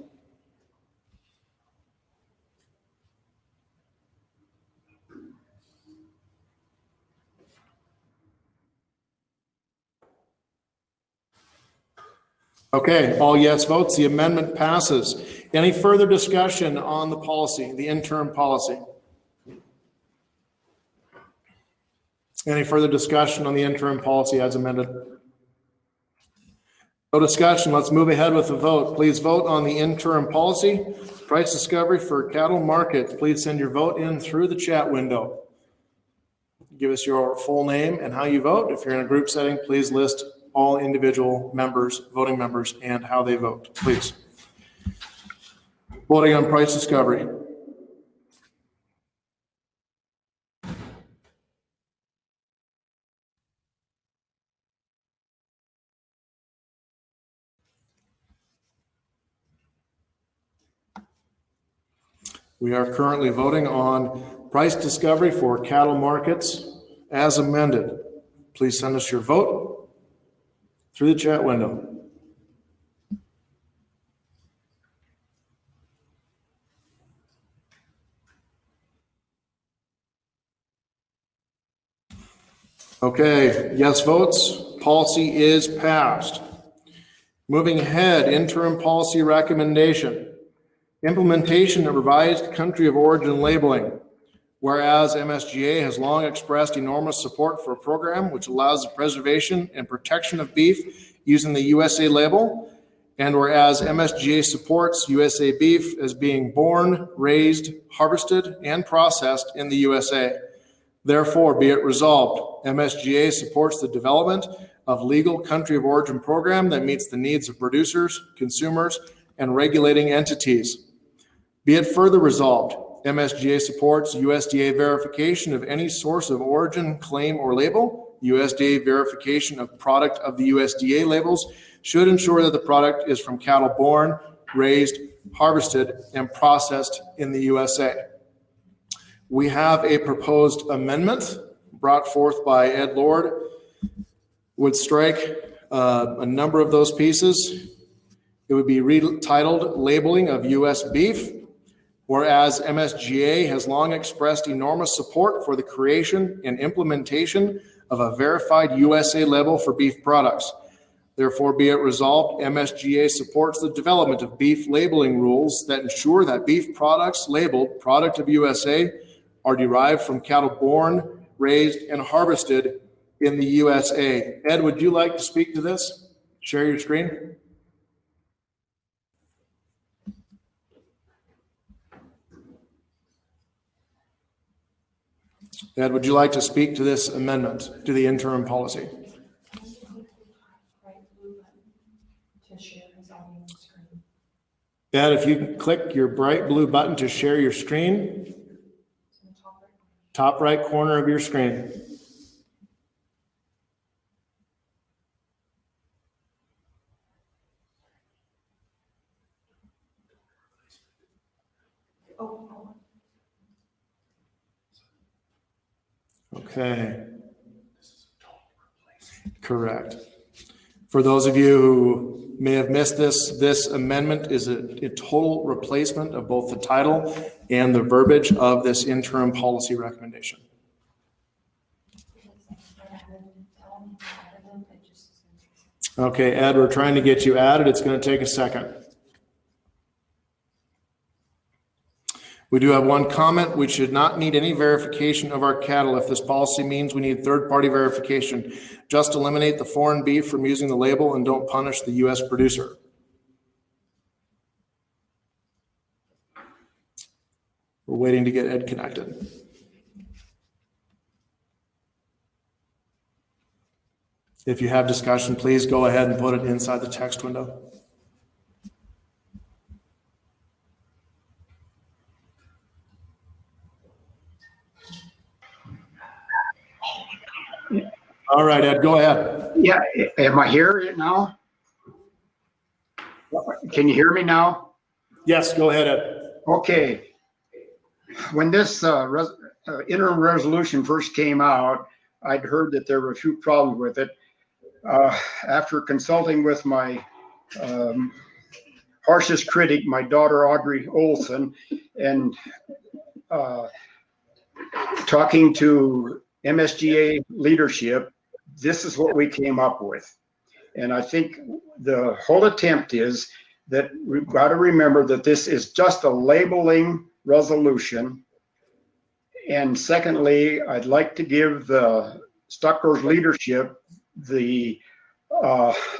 Okay, all yes votes, the amendment passes. Any further discussion on the policy, the interim policy? Any further discussion on the interim policy as amended? No discussion, let's move ahead with the vote. Please vote on the interim policy, price discovery for cattle markets. Please send your vote in through the chat window. Give us your full name and how you vote. If you're in a group setting, please list all individual members, voting members, and how they vote, please. Voting on price discovery. We are currently voting on price discovery for cattle markets as amended. Please send us your vote through the chat window. Okay, yes votes, policy is passed. Moving ahead, interim policy recommendation. Implementation of revised country of origin labeling. Whereas MSGA has long expressed enormous support for a program which allows the preservation and protection of beef using the USA label, and whereas MSGA supports USA beef as being born, raised, harvested, and processed in the USA. Therefore, be it resolved, MSGA supports the development of legal country of origin program that meets the needs of producers, consumers, and regulating entities. Be it further resolved, MSGA supports USDA verification of any source of origin claim or label. USDA verification of product of the USDA labels should ensure that the product is from cattle born, raised, harvested, and processed in the USA. We have a proposed amendment brought forth by Ed Lord. Would strike a number of those pieces. It would be retitled Labeling of U.S. Beef. Whereas MSGA has long expressed enormous support for the creation and implementation of a verified USA label for beef products. Therefore, be it resolved, MSGA supports the development of beef labeling rules that ensure that beef products labeled product of USA are derived from cattle born, raised, and harvested in the USA. Ed, would you like to speak to this? Share your screen. Ed, would you like to speak to this amendment to the interim policy? Ed, if you can click your bright blue button to share your screen, top right corner of your screen. Okay. Correct. For those of you who may have missed this amendment is a total replacement of both the title and the verbiage of this interim policy recommendation. Okay, Ed, we're trying to get you added. It's going to take a second. We do have one comment. We should not need any verification of our cattle if this policy means we need third-party verification. Just eliminate the foreign beef from using the label and don't punish the U.S. producer. We're waiting to get Ed connected. If you have discussion, please go ahead and put it inside the text window. All right, Ed, go ahead. Yeah, am I here now? Can you hear me now? Yes, go ahead, Ed. Okay. When this interim resolution first came out, I'd heard that there were a few problems with it. After consulting with my harshest critic, my daughter Audrey Olson, and talking to MSGA leadership, this is what we came up with. And I think the whole attempt is that we've got to remember that this is just a labeling resolution. And secondly, I'd like to give the Stockgrowers leadership the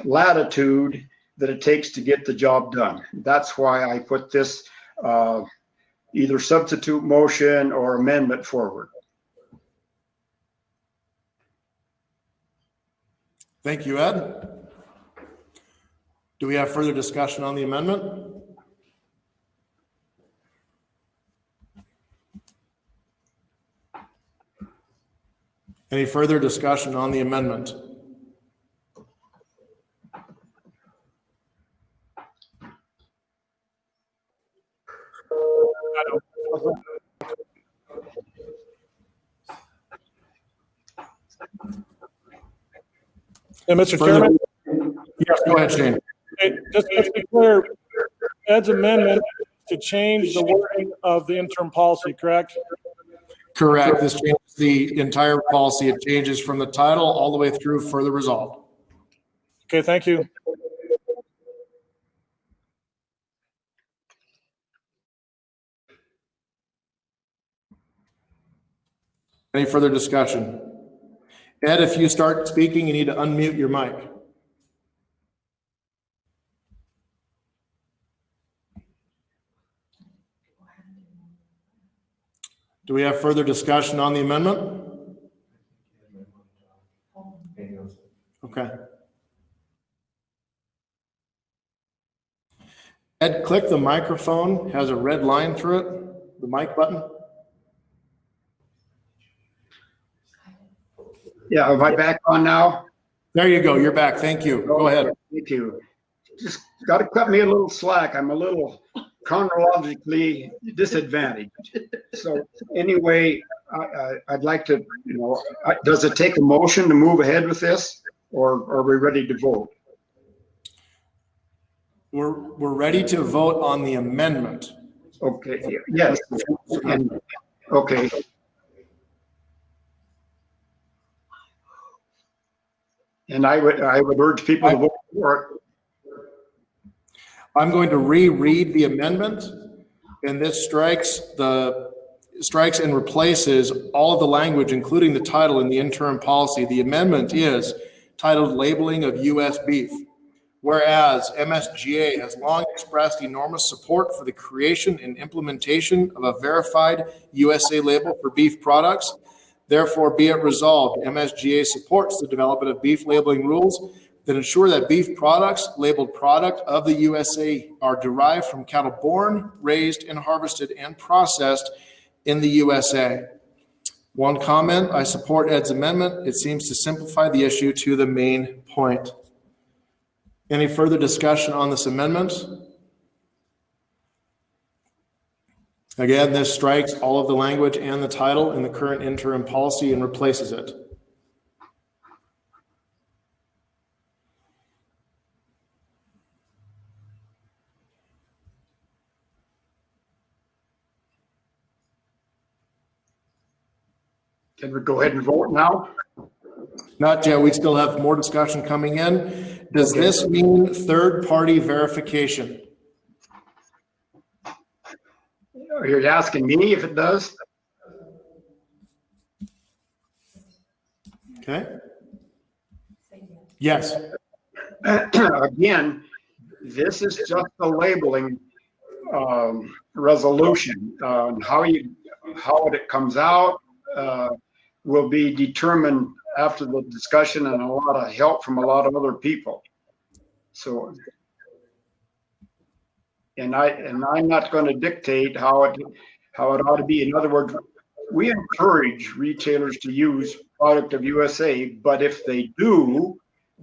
latitude that it takes to get the job done. That's why I put this either substitute motion or amendment forward. Thank you, Ed. Do we have further discussion on the amendment? Any further discussion on the amendment? And Mr. Chairman? Yes, go ahead, Shane. Just to be clear, Ed's amendment to change the wording of the interim policy, correct? Correct. This changes the entire policy. It changes from the title all the way through further resolved. Okay, thank you. Any further discussion? Ed, if you start speaking, you need to unmute your mic. Do we have further discussion on the amendment? Okay. Ed, click the microphone, has a red line through it, the mic button. Yeah, am I back on now? There you go, you're back, thank you. Go ahead. Thank you. Just got to cut me a little slack. I'm a little chronologically disadvantaged. So anyway, I'd like to, does it take a motion to move ahead with this, or are we ready to vote? We're ready to vote on the amendment. Okay, yes. Okay. And I would urge people to vote for it. I'm going to reread the amendment, and this strikes and replaces all of the language, including the title in the interim policy. The amendment is titled Labeling of U.S. Beef. Whereas MSGA has long expressed enormous support for the creation and implementation of a verified USA label for beef products, therefore be it resolved, MSGA supports the development of beef labeling rules that ensure that beef products labeled product of the USA are derived from cattle born, raised, and harvested and processed in the USA. One comment, I support Ed's amendment. It seems to simplify the issue to the main point. Any further discussion on this amendment? Again, this strikes all of the language and the title in the current interim policy and replaces it. Can we go ahead and vote now? Not yet. We still have more discussion coming in. Does this mean third-party verification? You're asking me if it does? Okay. Yes. Again, this is just a labeling resolution. How it comes out will be determined after the discussion and a lot of help from a lot of other people. So, and I'm not going to dictate how it ought to be. In other words, we encourage retailers to use product of USA, but if they do,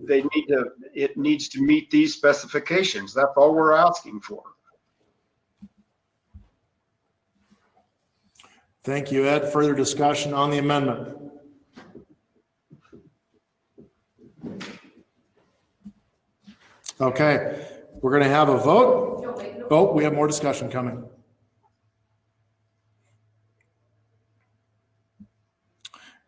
it needs to meet these specifications. That's all we're asking for. Thank you, Ed. Further discussion on the amendment? Okay, we're going to have a vote. Oh, we have more discussion coming.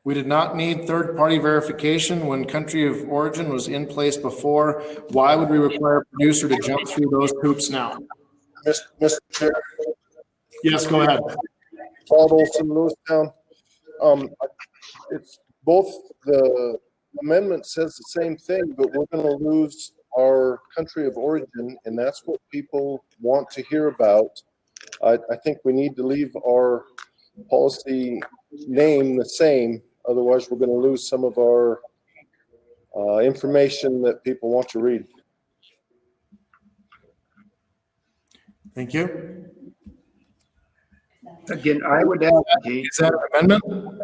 We did not need third-party verification when country of origin was in place before. Why would we require a producer to jump through those hoops now? Mr. Chair. Yes, go ahead. Todd Olson, Lewistown. It's both the amendment says the same thing, but we're going to lose our country of origin, and that's what people want to hear about. I think we need to leave our policy name the same. Otherwise, we're going to lose some of our information that people want to read. Thank you. Again, I would advocate. Is that an amendment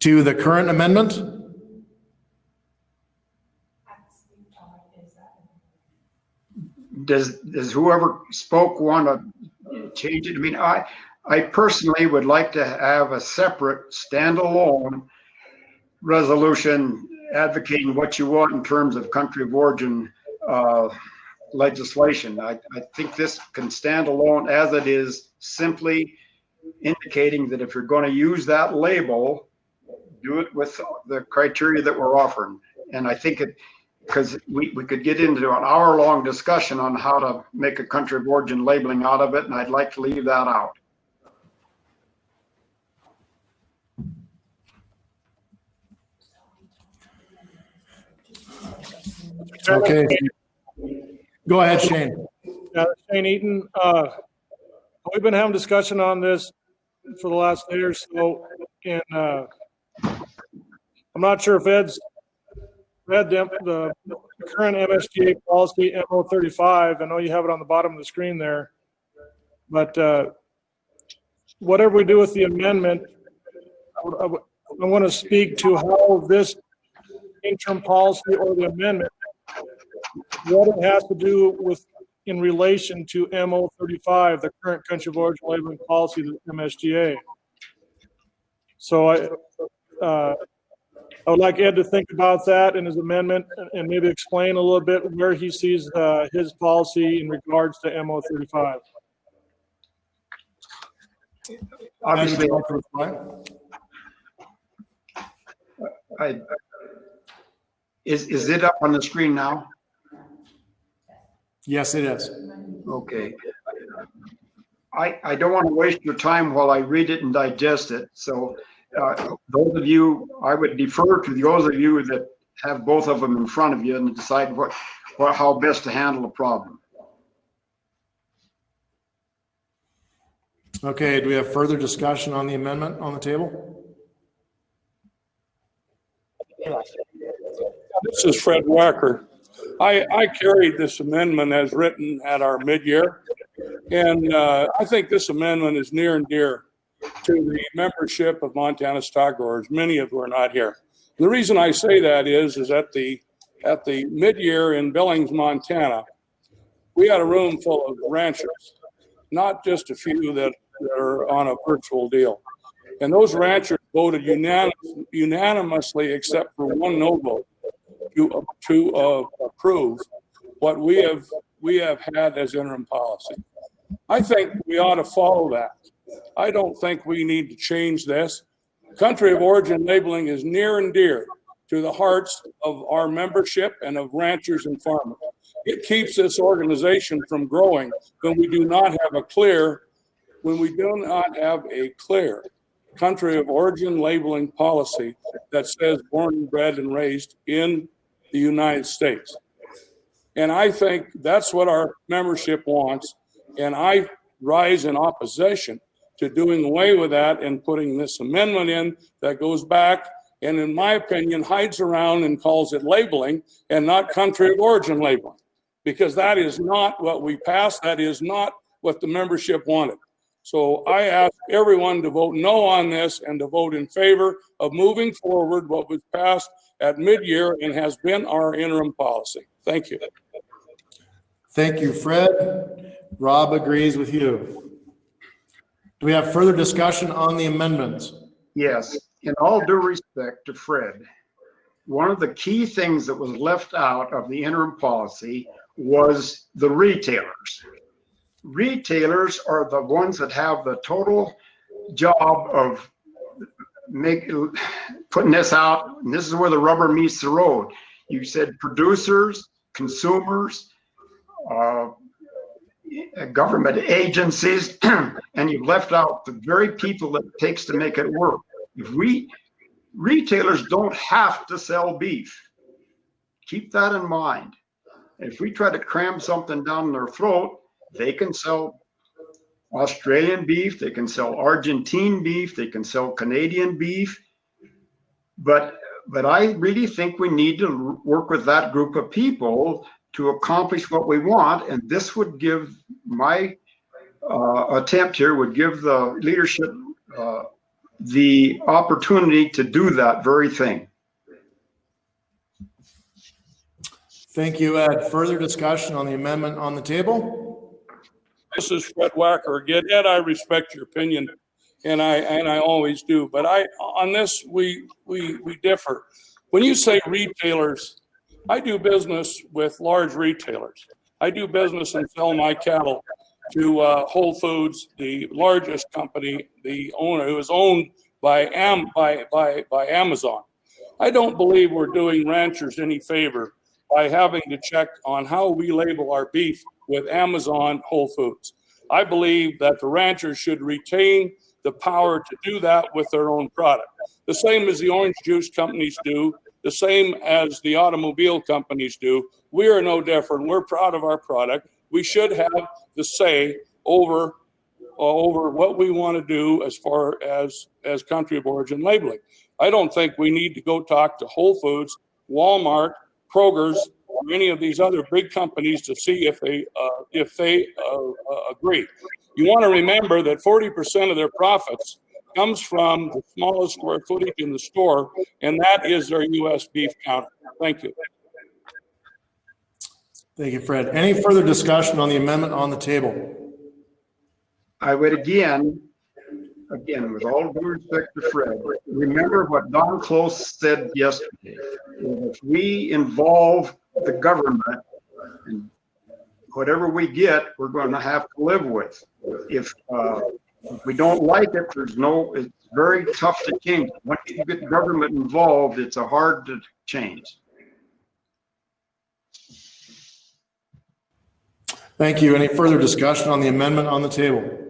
to the current amendment? Does whoever spoke want to change it? I mean, I personally would like to have a separate standalone resolution advocating what you want in terms of country of origin legislation. I think this can stand alone as it is, simply indicating that if you're going to use that label, do it with the criteria that we're offering. And I think because we could get into an hour-long discussion on how to make a country of origin labeling out of it, and I'd like to leave that out. Okay. Go ahead, Shane. Shane Eaton, we've been having discussion on this for the last day or so, and I'm not sure if Ed's read the current MSGA policy, MO35. I know you have it on the bottom of the screen there, but whatever we do with the amendment, I want to speak to how this interim policy or the amendment, what it has to do with in relation to MO35, the current country of origin labeling policy, the MSGA. So I would like Ed to think about that in his amendment and maybe explain a little bit where he sees his policy in regards to MO35. Obviously, is it up on the screen now? Yes, it is. Okay. I don't want to waste your time while I read it and digest it. So those of you, I would defer to those of you that have both of them in front of you and decide how best to handle the problem. Okay, do we have further discussion on the amendment on the table? This is Fred Wacker. I carried this amendment as written at our mid-year, and I think this amendment is near and dear to the membership of Montana Stockgrowers, many of who are not here. The reason I say that is at the mid-year in Billings, Montana, we had a room full of ranchers, not just a few that are on a virtual deal. And those ranchers voted unanimously, except for one no vote, to approve what we have had as interim policy. I think we ought to follow that. I don't think we need to change this. Country of origin labeling is near and dear to the hearts of our membership and of ranchers and farmers. It keeps this organization from growing when we do not have a clear country of origin labeling policy that says born, bred, and raised in the United States. And I think that's what our membership wants. And I rise in opposition to doing away with that and putting this amendment in that goes back and, in my opinion, hides around and calls it labeling and not country of origin labeling, because that is not what we passed. That is not what the membership wanted. So I ask everyone to vote no on this and to vote in favor of moving forward what was passed at mid-year and has been our interim policy. Thank you. Thank you, Fred. Rob agrees with you. Do we have further discussion on the amendments? Yes, in all due respect to Fred, one of the key things that was left out of the interim policy was the retailers. Retailers are the ones that have the total job of putting this out, and this is where the rubber meets the road. You said producers, consumers, government agencies, and you've left out the very people that it takes to make it work. If retailers don't have to sell beef. Keep that in mind. If we try to cram something down their throat, they can sell Australian beef, they can sell Argentine beef, they can sell Canadian beef. But I really think we need to work with that group of people to accomplish what we want. And this would give my attempt here would give the leadership the opportunity to do that very thing. Thank you, Ed. Further discussion on the amendment on the table? This is Fred Wacker again. Ed, I respect your opinion, and I always do. But on this we differ. When you say retailers, I do business with large retailers. I do business and sell my cattle to Whole Foods, the largest company, the owner who is owned by Amazon. I don't believe we're doing ranchers any favor by having to check on how we label our beef with Amazon Whole Foods. I believe that the ranchers should retain the power to do that with their own product. The same as the orange juice companies do, the same as the automobile companies do. We are no different. We're proud of our product. We should have the say over what we want to do as far as country of origin labeling. I don't think we need to go talk to Whole Foods, Walmart, Kroger's, or any of these other big companies to see if they agree. You want to remember that 40% of their profits comes from the smallest square footage in the store, and that is their U.S. beef counter. Thank you. Thank you, Fred. Any further discussion on the amendment on the table? I would again, with all due respect to Fred, remember what Don Close said yesterday. If we involve the government, and whatever we get, we're going to have to live with. If we don't like it, it's very tough to change. Once you get government involved, it's hard to change. Thank you. Any further discussion on the amendment on the table?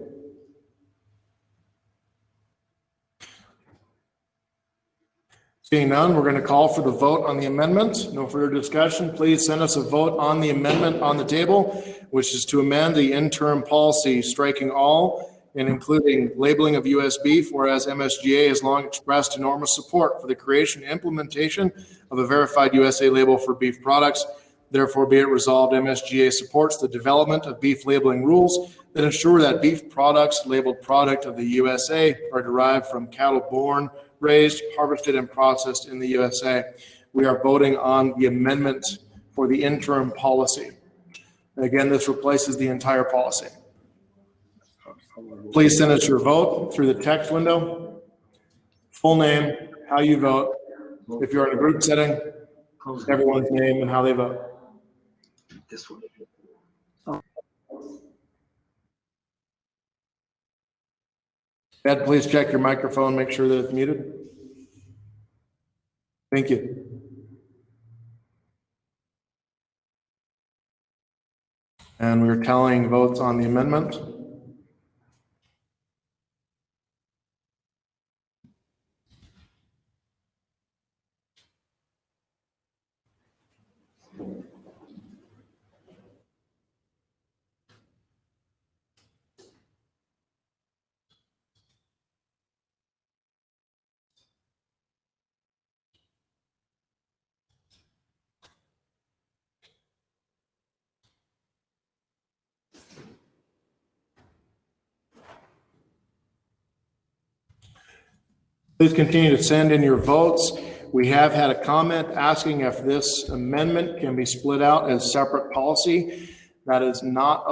Seeing none, we're going to call for the vote on the amendment. No further discussion. Please send us a vote on the amendment on the table, which is to amend the interim policy, striking all and including labeling of U.S. beef, whereas MSGA has long expressed enormous support for the creation and implementation of a verified USA label for beef products. Therefore, be it resolved, MSGA supports the development of beef labeling rules that ensure that beef products labeled product of the USA are derived from cattle born, raised, harvested, and processed in the USA. We are voting on the amendment for the interim policy. Again, this replaces the entire policy. Please send us your vote through the text window. Full name, how you vote. If you're in a group setting, everyone's name and how they vote. This one. Ed, please check your microphone, make sure that it's muted. Thank you. And we're tallying votes on the amendment. Please continue to send in your votes. We have had a comment asking if this amendment can be split out as separate policy. That is not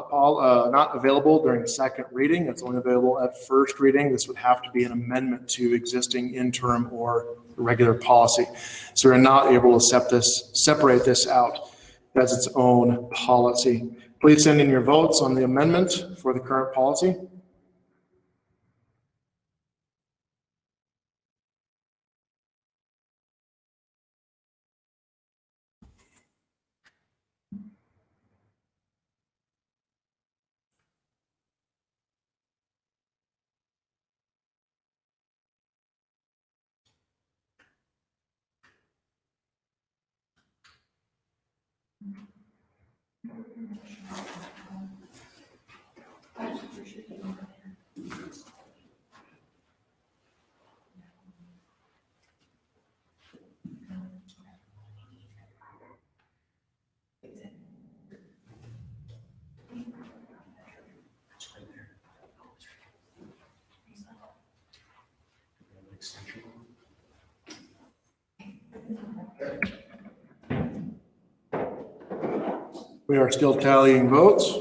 available during the second reading. It's only available at first reading. This would have to be an amendment to existing interim or regular policy. So we're not able to separate this out as its own policy. Please send in your votes on the amendment for the current policy. We are still tallying votes.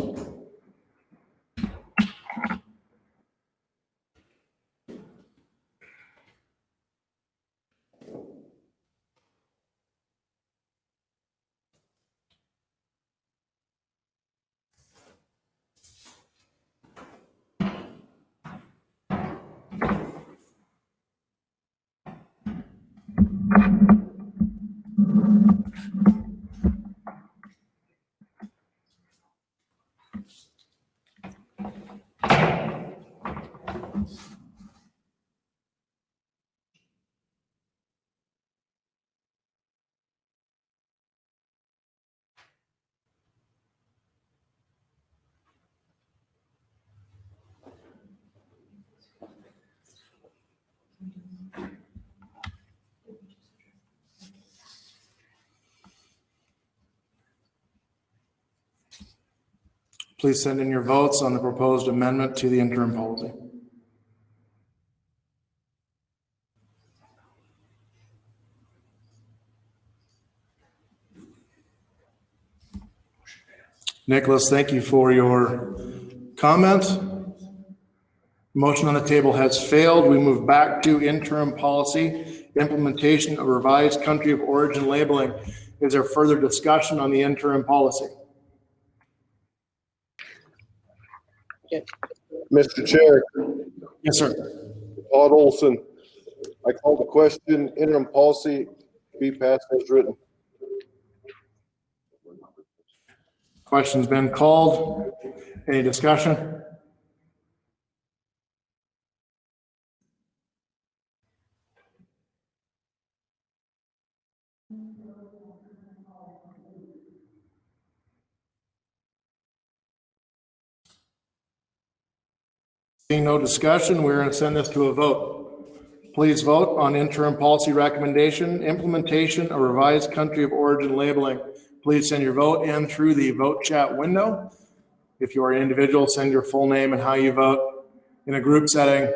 Please send in your votes on the proposed amendment to the interim policy. Nicholas, thank you for your comment. Motion on the table has failed. We move back to interim policy, implementation of revised country of origin labeling. Is there further discussion on the interim policy? Mr. Chair. Yes, sir. Todd Olson. I call the question, interim policy be passed as written. Question's been called. Any discussion? Seeing no discussion, we're going to send this to a vote. Please vote on interim policy recommendation, implementation of revised country of origin labeling. Please send your vote in through the vote chat window. If you are an individual, send your full name and how you vote. In a group setting,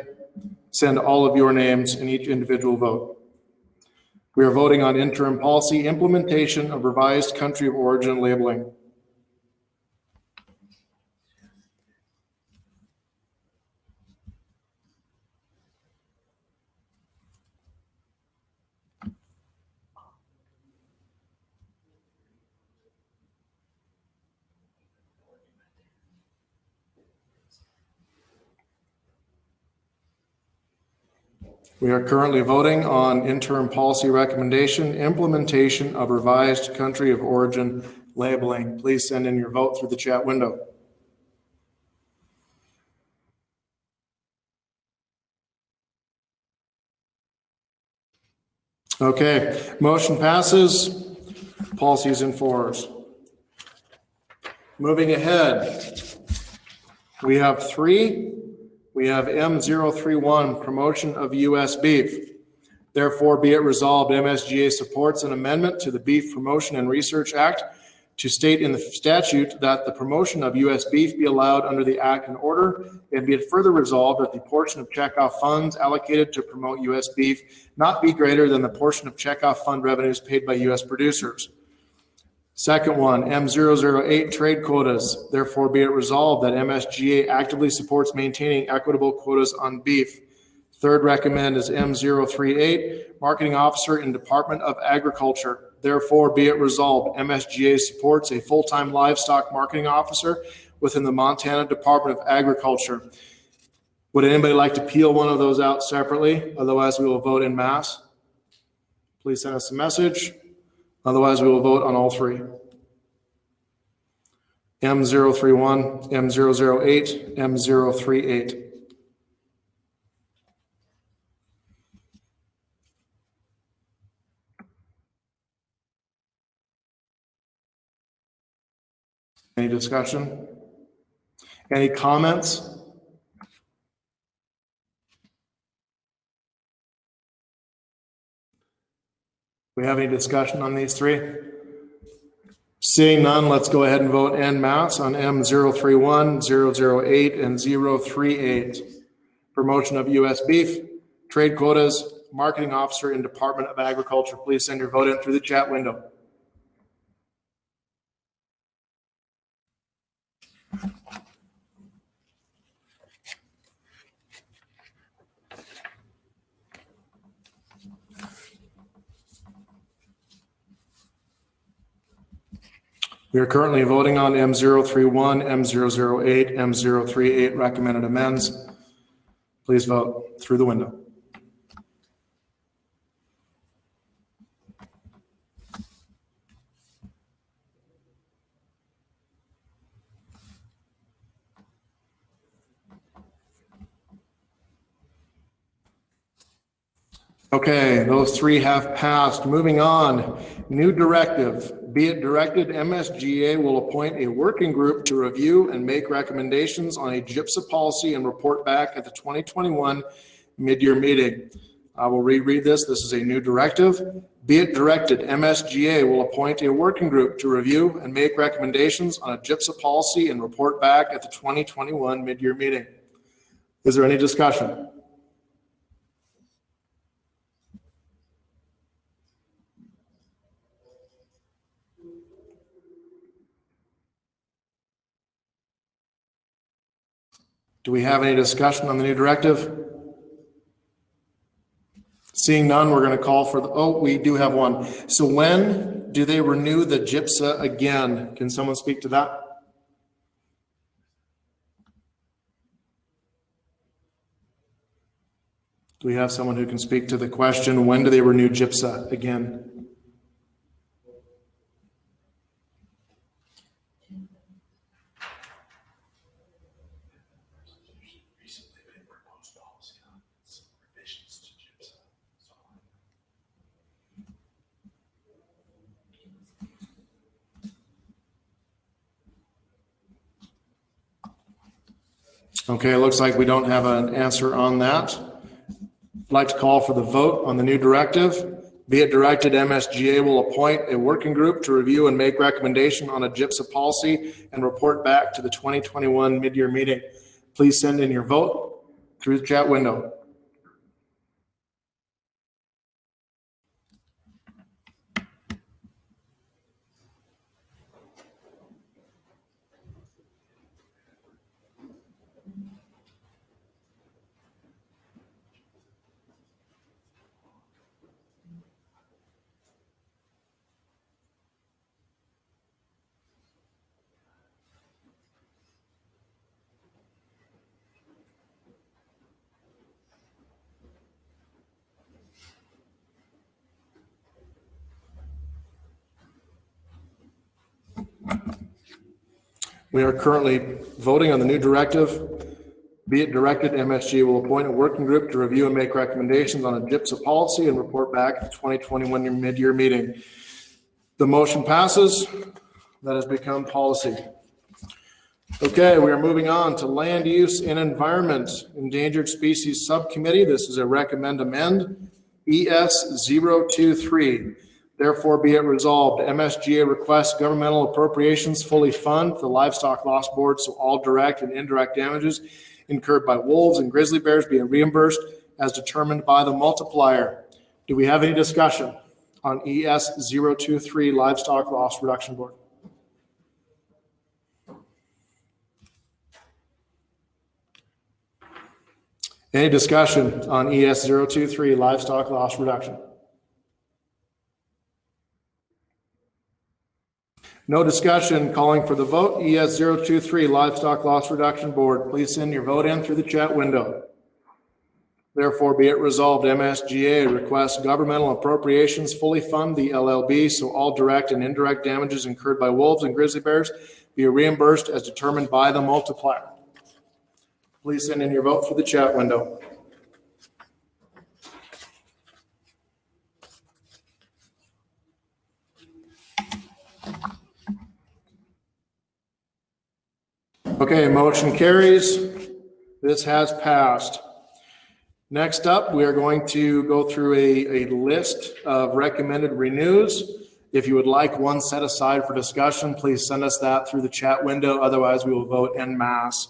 send all of your names in each individual vote. We are voting on interim policy, implementation of revised country of origin labeling. We are currently voting on interim policy recommendation, implementation of revised country of origin labeling. Please send in your vote through the chat window. Okay, motion passes. Policy is in force. Moving ahead, we have three. We have M031, promotion of U.S. beef. Therefore, be it resolved, MSGA supports an amendment to the Beef Promotion and Research Act to state in the statute that the promotion of U.S. beef be allowed under the act and order, and be it further resolved that the portion of checkoff funds allocated to promote U.S. beef not be greater than the portion of checkoff fund revenues paid by U.S. producers. Second one, M008 trade quotas. Therefore, be it resolved that MSGA actively supports maintaining equitable quotas on beef. Third recommend is M038, marketing officer in Department of Agriculture. Therefore, be it resolved, MSGA supports a full-time livestock marketing officer within the Montana Department of Agriculture. Would anybody like to peel one of those out separately? Otherwise, we will vote en masse. Please send us a message. Otherwise, we will vote on all three. M031, M008, M038. Any discussion? Any comments? We have any discussion on these three? Seeing none, let's go ahead and vote en masse on M031, 008, and 038. Promotion of U.S. beef, trade quotas, marketing officer in Department of Agriculture. Please send your vote in through the chat window. We are currently voting on M031, M008, M038 recommended amends. Please vote through the window. Okay, those three have passed. Moving on, new directive. Be it directed, MSGA will appoint a working group to review and make recommendations on a GIPSA policy and report back at the 2021 mid-year meeting. I will reread this. This is a new directive. Be it directed, MSGA will appoint a working group to review and make recommendations on a GIPSA policy and report back at the 2021 mid-year meeting. Is there any discussion? Do we have any discussion on the new directive? Seeing none, we're going to call for the, oh, we do have one. So when do they renew the GIPSA again? Can someone speak to that? Do we have someone who can speak to the question, when do they renew GIPSA again? Okay, it looks like we don't have an answer on that. I'd like to call for the vote on the new directive. Be it directed, MSGA will appoint a working group to review and make recommendation on a GIPSA policy and report back to the 2021 mid-year meeting. Please send in your vote through the chat window. We are currently voting on the new directive. Be it directed, MSGA will appoint a working group to review and make recommendations on a GIPSA policy and report back at the 2021 mid-year meeting. The motion passes. That has become policy. Okay, we are moving on to Land Use and Environment, Endangered Species Subcommittee. This is a recommend amend, ES023. Therefore, be it resolved, MSGA requests governmental appropriations fully fund the Livestock Loss Board, so all direct and indirect damages incurred by wolves and grizzly bears be reimbursed as determined by the multiplier. Do we have any discussion on ES023 Livestock Loss Reduction Board? Any discussion on ES023 Livestock Loss Reduction? No discussion. Calling for the vote. ES023 Livestock Loss Reduction Board. Please send your vote in through the chat window. Therefore, be it resolved, MSGA requests governmental appropriations fully fund the LLB, so all direct and indirect damages incurred by wolves and grizzly bears be reimbursed as determined by the multiplier. Please send in your vote through the chat window. Okay, motion carries. This has passed. Next up, we are going to go through a list of recommended renews. If you would like one set aside for discussion, please send us that through the chat window. Otherwise, we will vote en masse.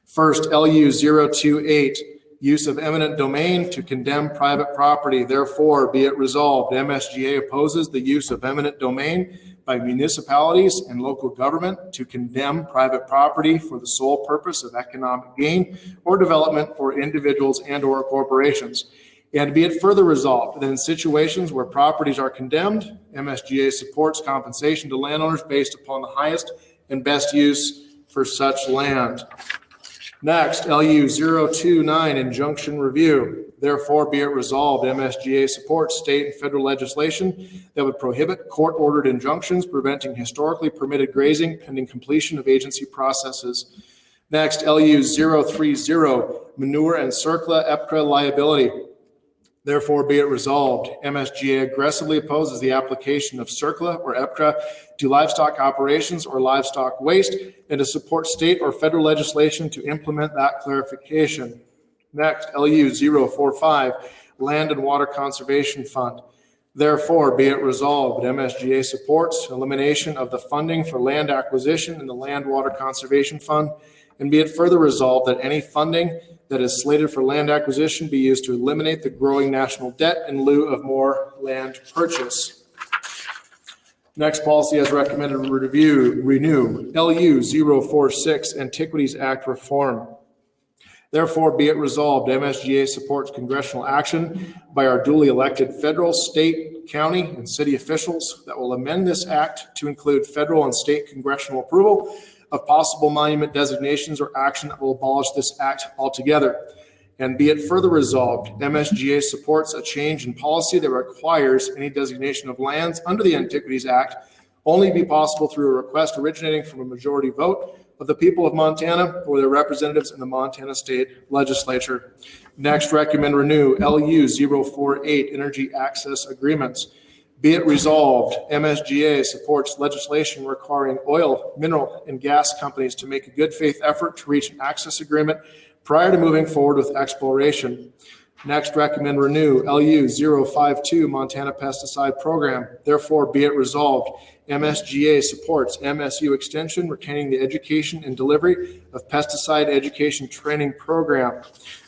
First, LU028, use of eminent domain to condemn private property. Therefore, be it resolved, MSGA opposes the use of eminent domain by municipalities and local government to condemn private property for the sole purpose of economic gain or development for individuals and or corporations. And be it further resolved that in situations where properties are condemned, MSGA supports compensation to landowners based upon the highest and best use for such land. Next, LU029 injunction review. Therefore, be it resolved, MSGA supports state and federal legislation that would prohibit court-ordered injunctions preventing historically permitted grazing pending completion of agency processes. Next, LU030 manure and CERCLA EPCRA liability. Therefore, be it resolved, MSGA aggressively opposes the application of CERCLA or EPCRA to livestock operations or livestock waste and to support state or federal legislation to implement that clarification. Next, LU045, Land and Water Conservation Fund. Therefore, be it resolved, MSGA supports elimination of the funding for land acquisition in the Land Water Conservation Fund, and be it further resolved that any funding that is slated for land acquisition be used to eliminate the growing national debt in lieu of more land purchase. Next policy as recommended renew LU 046 Antiquities Act reform. Therefore, be it resolved, MSGA supports congressional action by our duly elected federal, state, county, and city officials that will amend this act to include federal and state congressional approval of possible monument designations or action that will abolish this act altogether. And be it further resolved, MSGA supports a change in policy that requires any designation of lands under the Antiquities Act only be possible through a request originating from a majority vote of the people of Montana or their representatives in the Montana State Legislature. Next, recommend renew LU 048 Energy Access Agreements. Be it resolved, MSGA supports legislation requiring oil, mineral, and gas companies to make a good faith effort to reach an access agreement prior to moving forward with exploration. Next, recommend renew LU 052 Montana Pesticide Program. Therefore, be it resolved, MSGA supports MSU Extension retaining the education and delivery of pesticide education training program.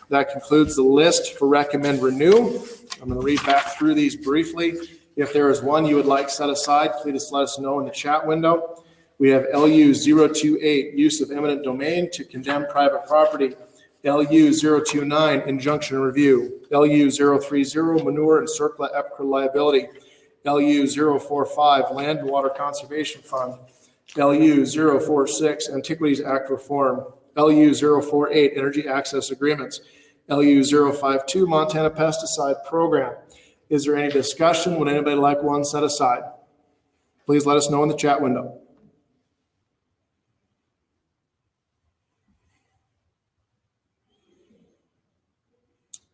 That concludes the list for recommend renew. I'm going to read back through these briefly. If there is one you would like set aside, please let us know in the chat window. We have LU 028 use of eminent domain to condemn private property. LU 029 injunction review. LU 030 manure and CERCLA EPCRA liability. LU 045 Land and Water Conservation Fund. LU 046 Antiquities Act reform. LU 048 Energy Access Agreements. LU 052 Montana Pesticide Program. Is there any discussion? Would anybody like one set aside? Please let us know in the chat window.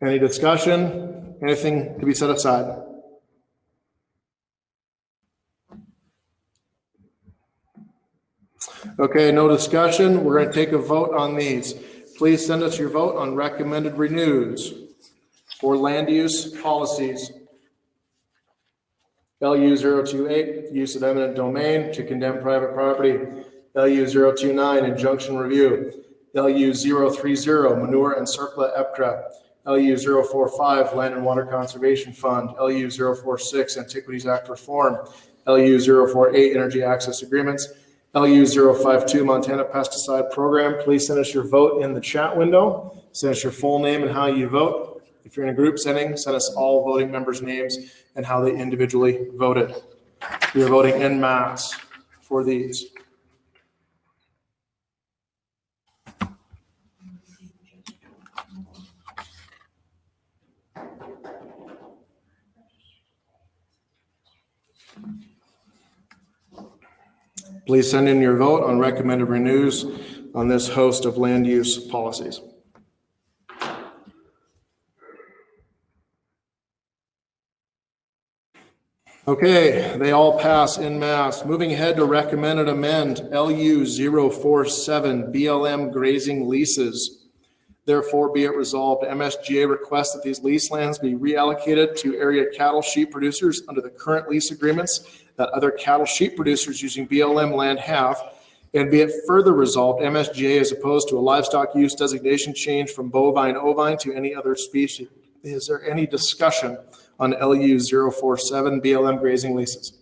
Any discussion? Anything to be set aside? Okay, no discussion. We're going to take a vote on these. Please send us your vote on recommended renews for land use policies. LU 028, use of eminent domain to condemn private property. LU 029, injunction review. LU 030, manure and CERCLA EPCRA. LU 045, Land and Water Conservation Fund. LU 046, Antiquities Act reform. LU 048, Energy Access Agreements. LU 052, Montana Pesticide Program. Please send us your vote in the chat window. Send us your full name and how you vote. If you're in a group setting, send us all voting members' names and how they individually voted. We are voting en masse for these. Please send in your vote on recommended renews on this host of land use policies. Okay, they all pass en masse. Moving ahead to recommended amend LU 047 BLM grazing leases. Therefore, be it resolved, MSGA requests that these lease lands be reallocated to area cattle sheep producers under the current lease agreements that other cattle sheep producers using BLM land have. And be it further resolved, MSGA is opposed to a livestock use designation change from bovine ovine to any other species. Is there any discussion on LU 047 BLM grazing leases?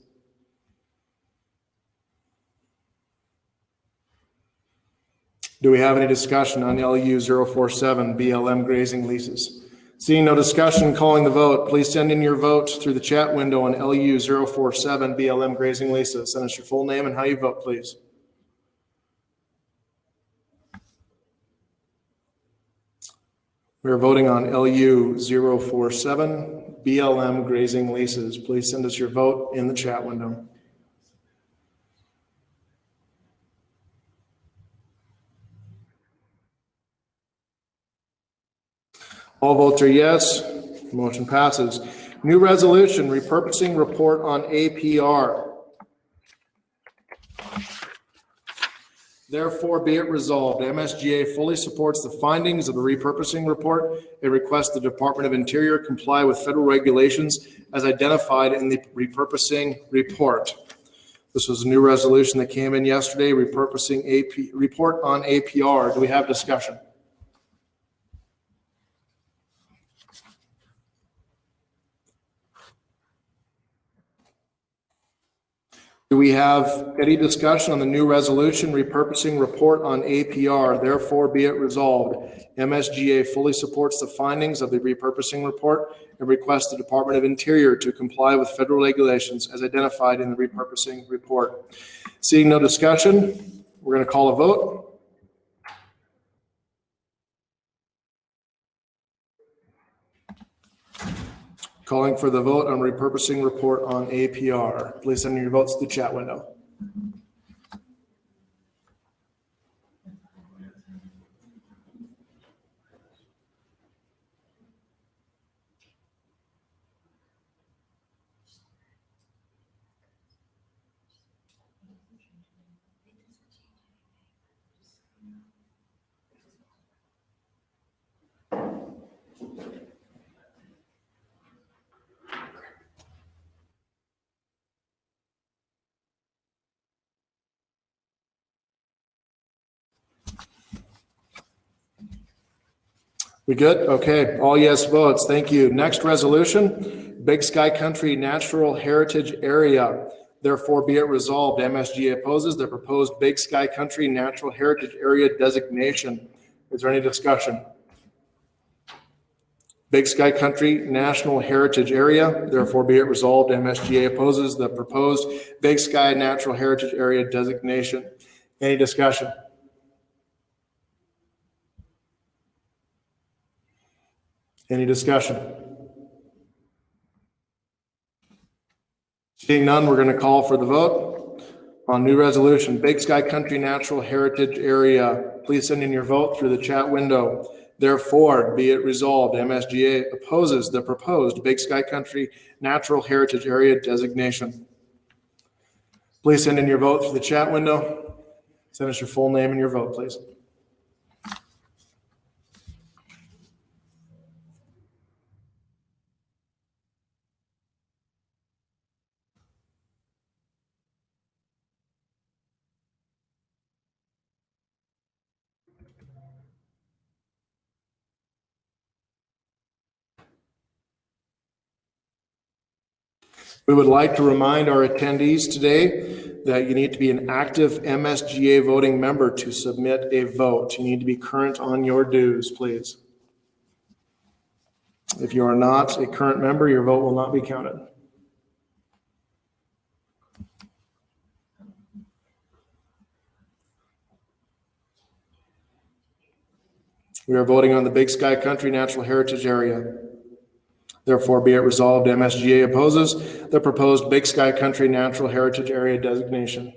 Do we have any discussion on LU 047 BLM grazing leases? Seeing no discussion, calling the vote, please send in your vote through the chat window on LU 047 BLM grazing leases. Send us your full name and how you vote, please. We are voting on LU 047 BLM grazing leases. Please send us your vote in the chat window. All votes are yes. Motion passes. New resolution, repurposing report on APR. Therefore, be it resolved, MSGA fully supports the findings of the repurposing report and requests the Department of Interior comply with federal regulations as identified in the repurposing report. This was a new resolution that came in yesterday, repurposing report on APR. Do we have discussion? Do we have any discussion on the new resolution repurposing report on APR? Therefore, be it resolved, MSGA fully supports the findings of the repurposing report and requests the Department of Interior to comply with federal regulations as identified in the repurposing report. Seeing no discussion, we're going to call a vote. Calling for the vote on repurposing report on APR. Please send your votes to the chat window. We good? Okay, all yes votes. Thank you. Next resolution, Big Sky Country Natural Heritage Area. Therefore, be it resolved, MSGA opposes the proposed Big Sky Country Natural Heritage Area designation. Is there any discussion? Big Sky Country National Heritage Area. Therefore, be it resolved, MSGA opposes the proposed Big Sky Natural Heritage Area designation. Any discussion? Any discussion? Seeing none, we're going to call for the vote on new resolution, Big Sky Country Natural Heritage Area. Please send in your vote through the chat window. Therefore, be it resolved, MSGA opposes the proposed Big Sky Country Natural Heritage Area designation. Please send in your vote through the chat window. Send us your full name and your vote, please. We would like to remind our attendees today that you need to be an active MSGA voting member to submit a vote. You need to be current on your dues, please. If you are not a current member, your vote will not be counted. We are voting on the Big Sky Country Natural Heritage Area. Therefore, be it resolved, MSGA opposes the proposed Big Sky Country Natural Heritage Area designation.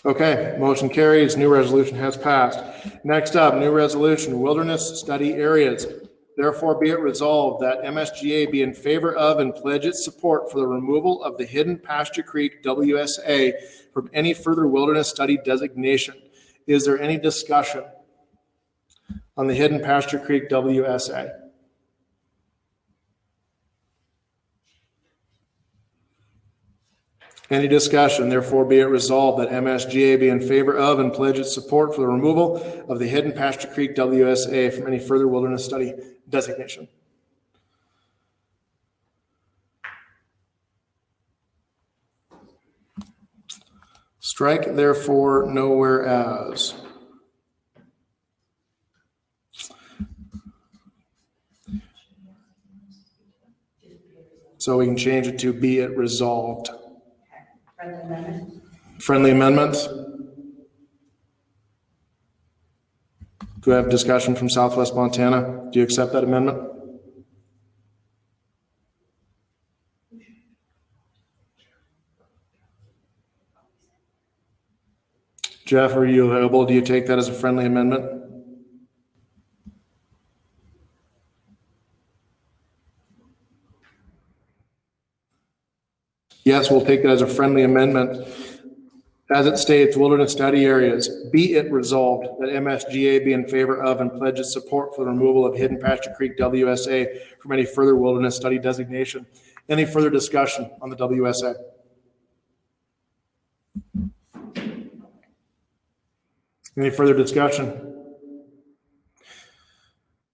Okay, motion carries. New resolution has passed. Next up, new resolution, Wilderness Study Areas. Therefore, be it resolved that MSGA be in favor of and pledge its support for the removal of the Hidden Pasture Creek WSA from any further wilderness study designation. Is there any discussion on the Hidden Pasture Creek WSA? Any discussion? Therefore, be it resolved that MSGA be in favor of and pledge its support for the removal of the Hidden Pasture Creek WSA from any further wilderness study designation. Strike, therefore, no whereas. So we can change it to be it resolved. Friendly amendment. Friendly amendment. Do we have discussion from Southwest Montana? Do you accept that amendment? Jeff, are you available? Do you take that as a friendly amendment? Yes, we'll take that as a friendly amendment. As it states, wilderness study areas, be it resolved that MSGA be in favor of and pledges support for the removal of Hidden Pasture Creek WSA from any further wilderness study designation. Any further discussion on the WSA? Any further discussion?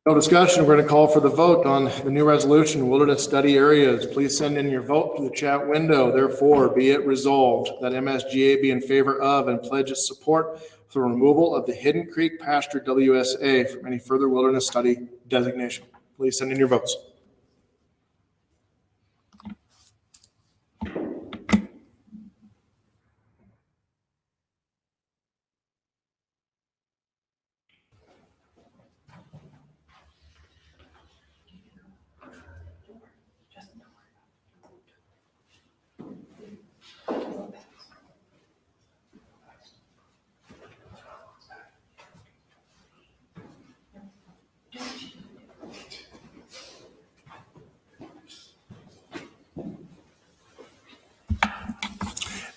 No discussion. We're going to call for the vote on the new resolution, wilderness study areas. Please send in your vote to the chat window. Therefore, be it resolved that MSGA be in favor of and pledges support for the removal of the Hidden Creek Pasture WSA from any further wilderness study designation. Please send in your votes.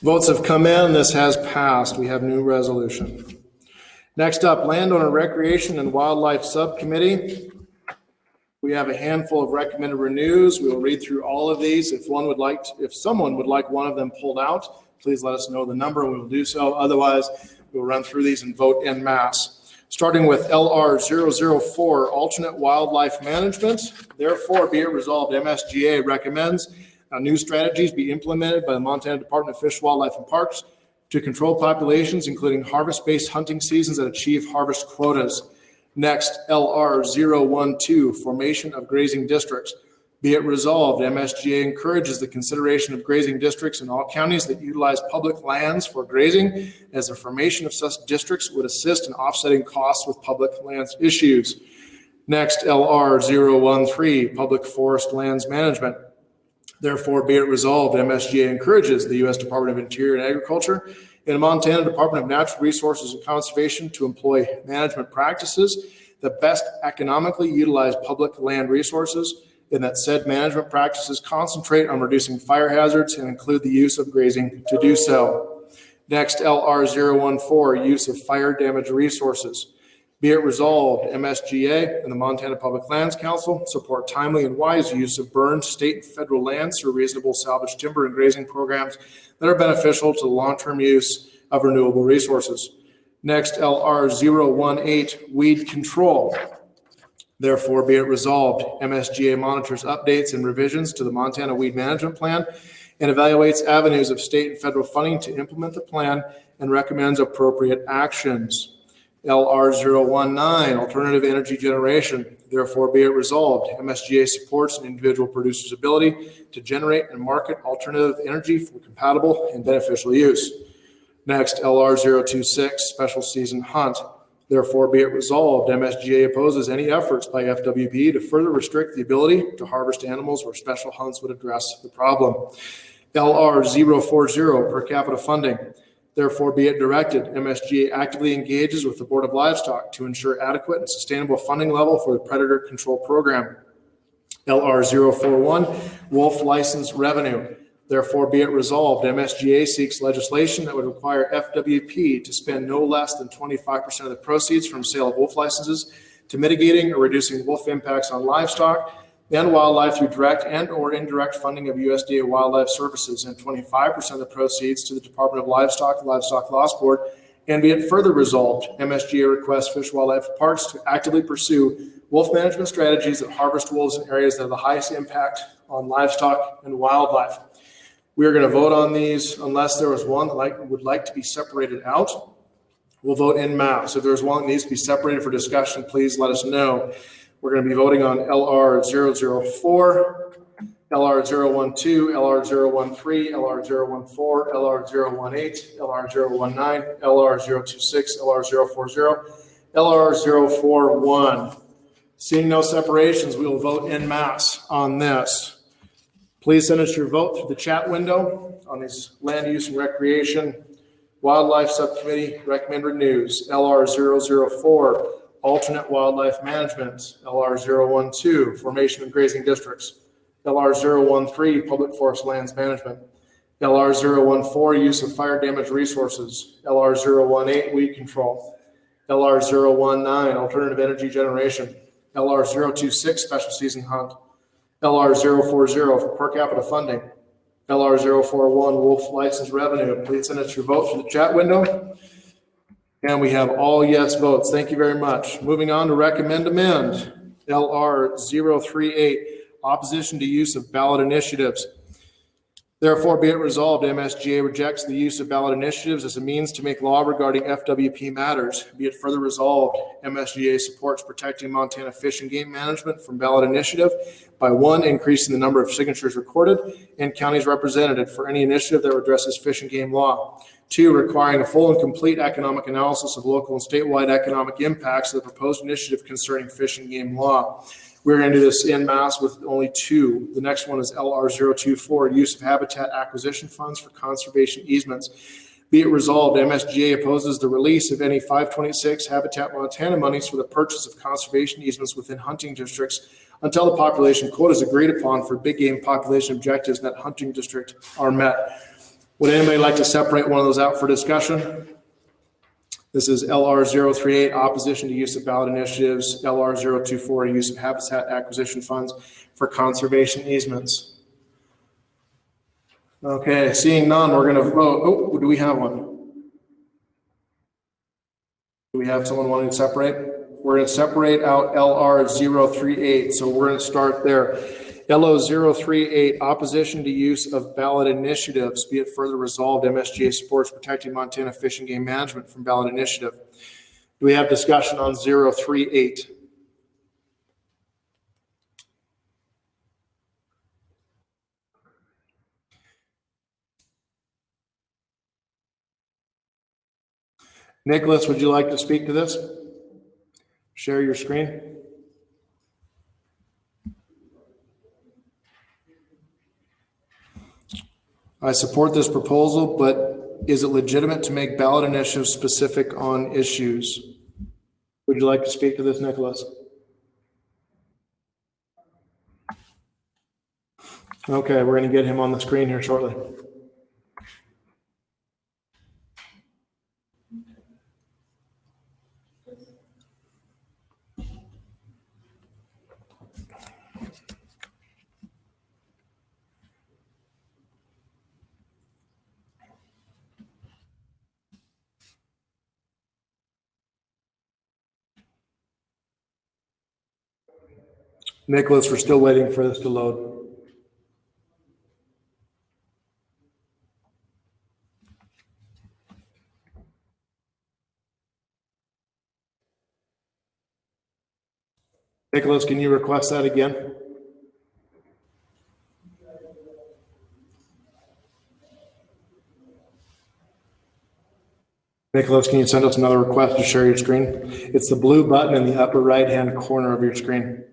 Votes have come in. This has passed. We have new resolution. Next up, Landowner Recreation and Wildlife Subcommittee. We have a handful of recommended renews. We will read through all of these. If someone would like one of them pulled out, please let us know the number and we will do so. Otherwise, we will run through these and vote en masse. Starting with LR 004, Alternate Wildlife Management. Therefore, be it resolved, MSGA recommends new strategies be implemented by the Montana Department of Fish, Wildlife, and Parks to control populations, including harvest-based hunting seasons that achieve harvest quotas. Next, LR 012, Formation of Grazing Districts. Be it resolved, MSGA encourages the consideration of grazing districts in all counties that utilize public lands for grazing, as the formation of such districts would assist in offsetting costs with public lands issues. Next, LR 013, Public Forest Lands Management. Therefore, be it resolved, MSGA encourages the U.S. Department of Interior and Agriculture and the Montana Department of Natural Resources and Conservation to employ management practices that best economically utilize public land resources, and that said management practices concentrate on reducing fire hazards and include the use of grazing to do so. Next, LR 014, Use of Fire Damage Resources. Be it resolved, MSGA and the Montana Public Lands Council support timely and wise use of burned state and federal lands through reasonable salvage timber and grazing programs that are beneficial to the long-term use of renewable resources. Next, LR 018, Weed Control. Therefore, be it resolved, MSGA monitors updates and revisions to the Montana Weed Management Plan and evaluates avenues of state and federal funding to implement the plan and recommends appropriate actions. LR 019, Alternative Energy Generation. Therefore, be it resolved, MSGA supports an individual producer's ability to generate and market alternative energy for compatible and beneficial use. Next, LR 026, Special Season Hunt. Therefore, be it resolved, MSGA opposes any efforts by FWP to further restrict the ability to harvest animals where special hunts would address the problem. LR 040, Per Capita Funding. Therefore, be it directed, MSGA actively engages with the Board of Livestock to ensure adequate and sustainable funding level for the Predator Control Program. LR 041, Wolf License Revenue. Therefore, be it resolved, MSGA seeks legislation that would require FWP to spend no less than 25% of the proceeds from sale of wolf licenses to mitigating or reducing wolf impacts on livestock and wildlife through direct and or indirect funding of USDA Wildlife Services, and 25% of the proceeds to the Department of Livestock Loss Board. And be it further resolved, MSGA requests Fish, Wildlife, and Parks to actively pursue wolf management strategies that harvest wolves in areas that have the highest impact on livestock and wildlife. We are going to vote on these unless there was one that would like to be separated out. We'll vote en masse. If there's one that needs to be separated for discussion, please let us know. We're going to be voting on LR 004, LR 012, LR 013, LR 014, LR 018, LR 019, LR 026, LR 040, LR 041. Seeing no separations, we will vote en masse on this. Please send us your vote through the chat window on these Land Use and Recreation Wildlife Subcommittee recommend renews. LR 004, Alternate Wildlife Management. LR 012, Formation of Grazing Districts. LR 013, Public Forest Lands Management. LR 014, use of fire damage resources. LR 018, weed control. LR 019, alternative energy generation. LR 026, special season hunt. LR 040 for per capita funding. LR 041, wolf license revenue. Please send us your votes to the chat window. And we have all yes votes. Thank you very much. Moving on to recommend amend. LR 038, opposition to use of ballot initiatives. Therefore, be it resolved, MSGA rejects the use of ballot initiatives as a means to make law regarding FWP matters. Be it further resolved, MSGA supports protecting Montana fish and game management from ballot initiative by 1, increasing the number of signatures recorded and counties represented for any initiative that addresses fish and game law. 2, requiring a full and complete economic analysis of local and statewide economic impacts of the proposed initiative concerning fish and game law. We're going to do this en masse with only 2. The next one is LR 024, use of habitat acquisition funds for conservation easements. Be it resolved, MSGA opposes the release of any 526 Habitat Montana monies for the purchase of conservation easements within hunting districts until the population quota is agreed upon for big game population objectives in that hunting district are met. Would anybody like to separate one of those out for discussion? This is LR 038, opposition to use of ballot initiatives. LR 024, use of habitat acquisition funds for conservation easements. Okay, seeing none, we're going to vote. Oh, do we have one? Do we have someone wanting to separate? We're going to separate out LR 038, so we're going to start there. LO 038, opposition to use of ballot initiatives. Be it further resolved, MSGA supports protecting Montana fish and game management from ballot initiative. Do we have discussion on 038? Nicholas, would you like to speak to this? Share your screen. I support this proposal, but is it legitimate to make ballot initiatives specific on issues? Would you like to speak to this, Nicholas? Okay, we're going to get him on the screen here shortly. Nicholas, we're still waiting for this to load. Nicholas, can you request that again? Nicholas, can you send us another request to share your screen? It's the blue button in the upper right-hand corner of your screen.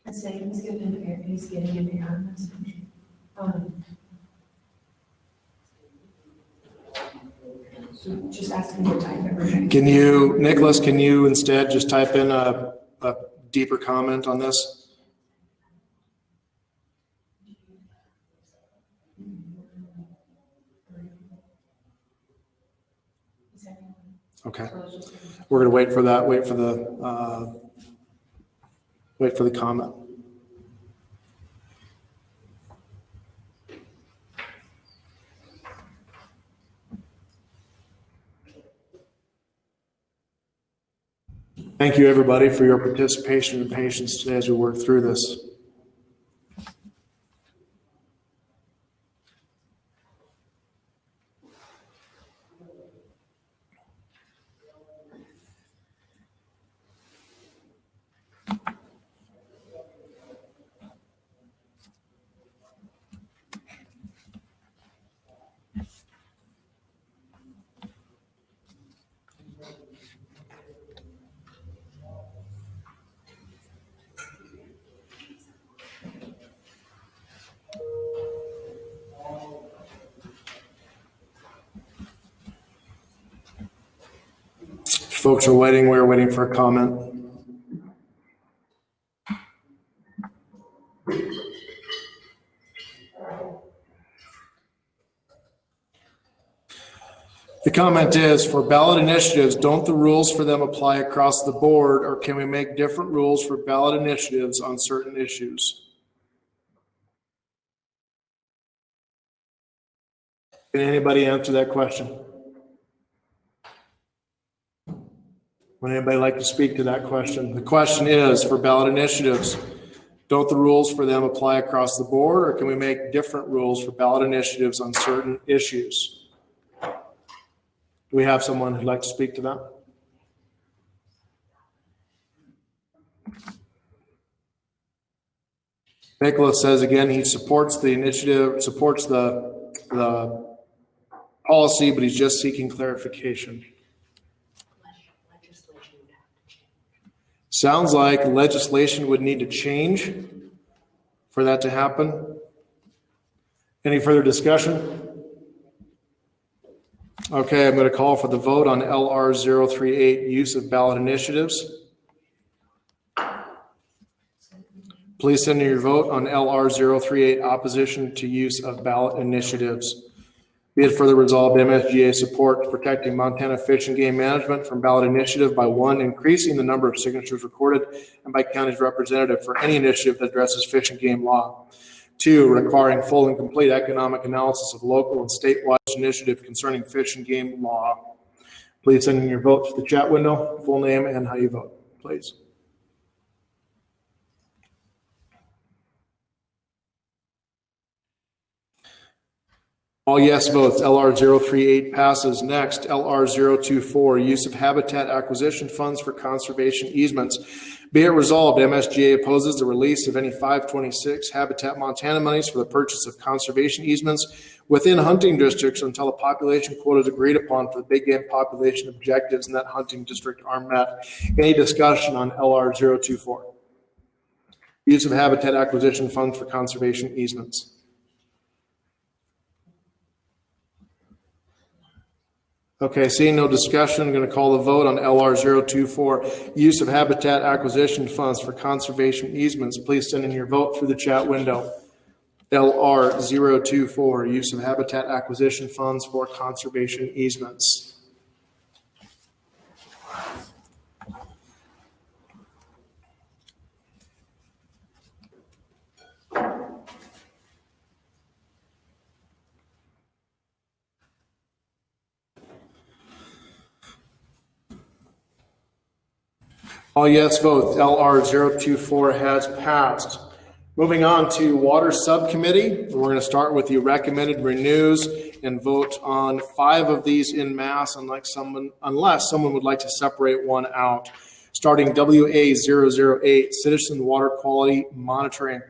I say he's getting into comments. So just ask him to type everything. Can you, Nicholas, can you instead just type in a deeper comment on this? Okay. We're going to wait for that, wait for the comment. Thank you, everybody, for your participation and patience today as we work through this. Folks are waiting. We're waiting for a comment. The comment is, for ballot initiatives, don't the rules for them apply across the board, or can we make different rules for ballot initiatives on certain issues? Can anybody answer that question? Would anybody like to speak to that question? The question is, for ballot initiatives, don't the rules for them apply across the board, or can we make different rules for ballot initiatives on certain issues? Do we have someone who'd like to speak to that? Nicholas says again, he supports the initiative, supports the policy, but he's just seeking clarification. Sounds like legislation would need to change for that to happen. Any further discussion? Okay, I'm going to call for the vote on LR 038, use of ballot initiatives. Please send in your vote on LR 038, opposition to use of ballot initiatives. Be it further resolved, MSGA supports protecting Montana fish and game management from ballot initiative by 1, increasing the number of signatures recorded and by county's representative for any initiative that addresses fish and game law. 2, requiring full and complete economic analysis of local and statewide initiative concerning fish and game law. Please send in your vote to the chat window, full name and how you vote, please. All yes votes. LR 038 passes. Next, LR 024, use of habitat acquisition funds for conservation easements. Be it resolved, MSGA opposes the release of any 526 Habitat Montana monies for the purchase of conservation easements within hunting districts until the population quotas agreed upon for the big game population objectives in that hunting district are met. Any discussion on LR 024? Use of habitat acquisition funds for conservation easements. Okay, seeing no discussion, I'm going to call the vote on LR 024, use of habitat acquisition funds for conservation easements. Please send in your vote through the chat window. LR 024, use of habitat acquisition funds for conservation easements. All yes votes. LR 024 has passed. Moving on to Water Subcommittee. We're going to start with the recommended renews and vote on 5 of these in mass, unless someone would like to separate one out. Starting WA 008, Citizen Water Quality Monitoring.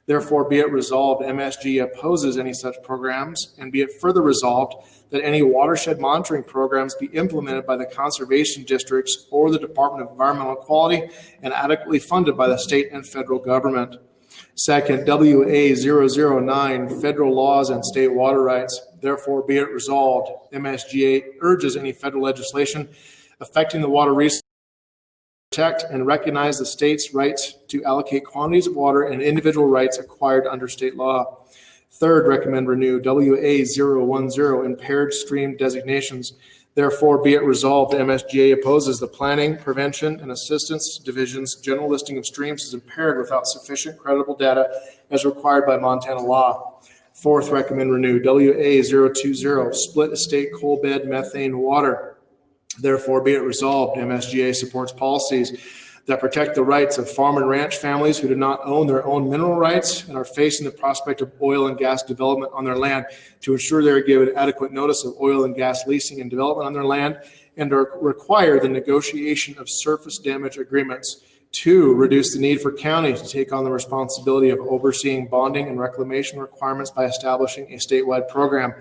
Therefore, be it resolved, MSG opposes any such programs, and be it further resolved that any watershed monitoring programs be implemented by the conservation districts or the Department of Environmental Quality and adequately funded by the state and federal government. Second, WA 009, federal laws and state water rights. Therefore, be it resolved, MSGA urges any federal legislation affecting the water resources protect and recognize the state's rights to allocate quantities of water and individual rights acquired under state law. Third, recommend renew WA 010, impaired stream designations. Therefore, be it resolved, MSGA opposes the Planning, Prevention, and Assistance Division's general listing of streams as impaired without sufficient credible data as required by Montana law. Fourth, recommend renew WA 020, split estate coal bed methane water. Therefore, be it resolved, MSGA supports policies that protect the rights of farm and ranch families who do not own their own mineral rights and are facing the prospect of oil and gas development on their land to ensure they are given adequate notice of oil and gas leasing and development on their land and are require the negotiation of surface damage agreements. 2, reduce the need for counties to take on the responsibility of overseeing bonding and reclamation requirements by establishing a statewide program.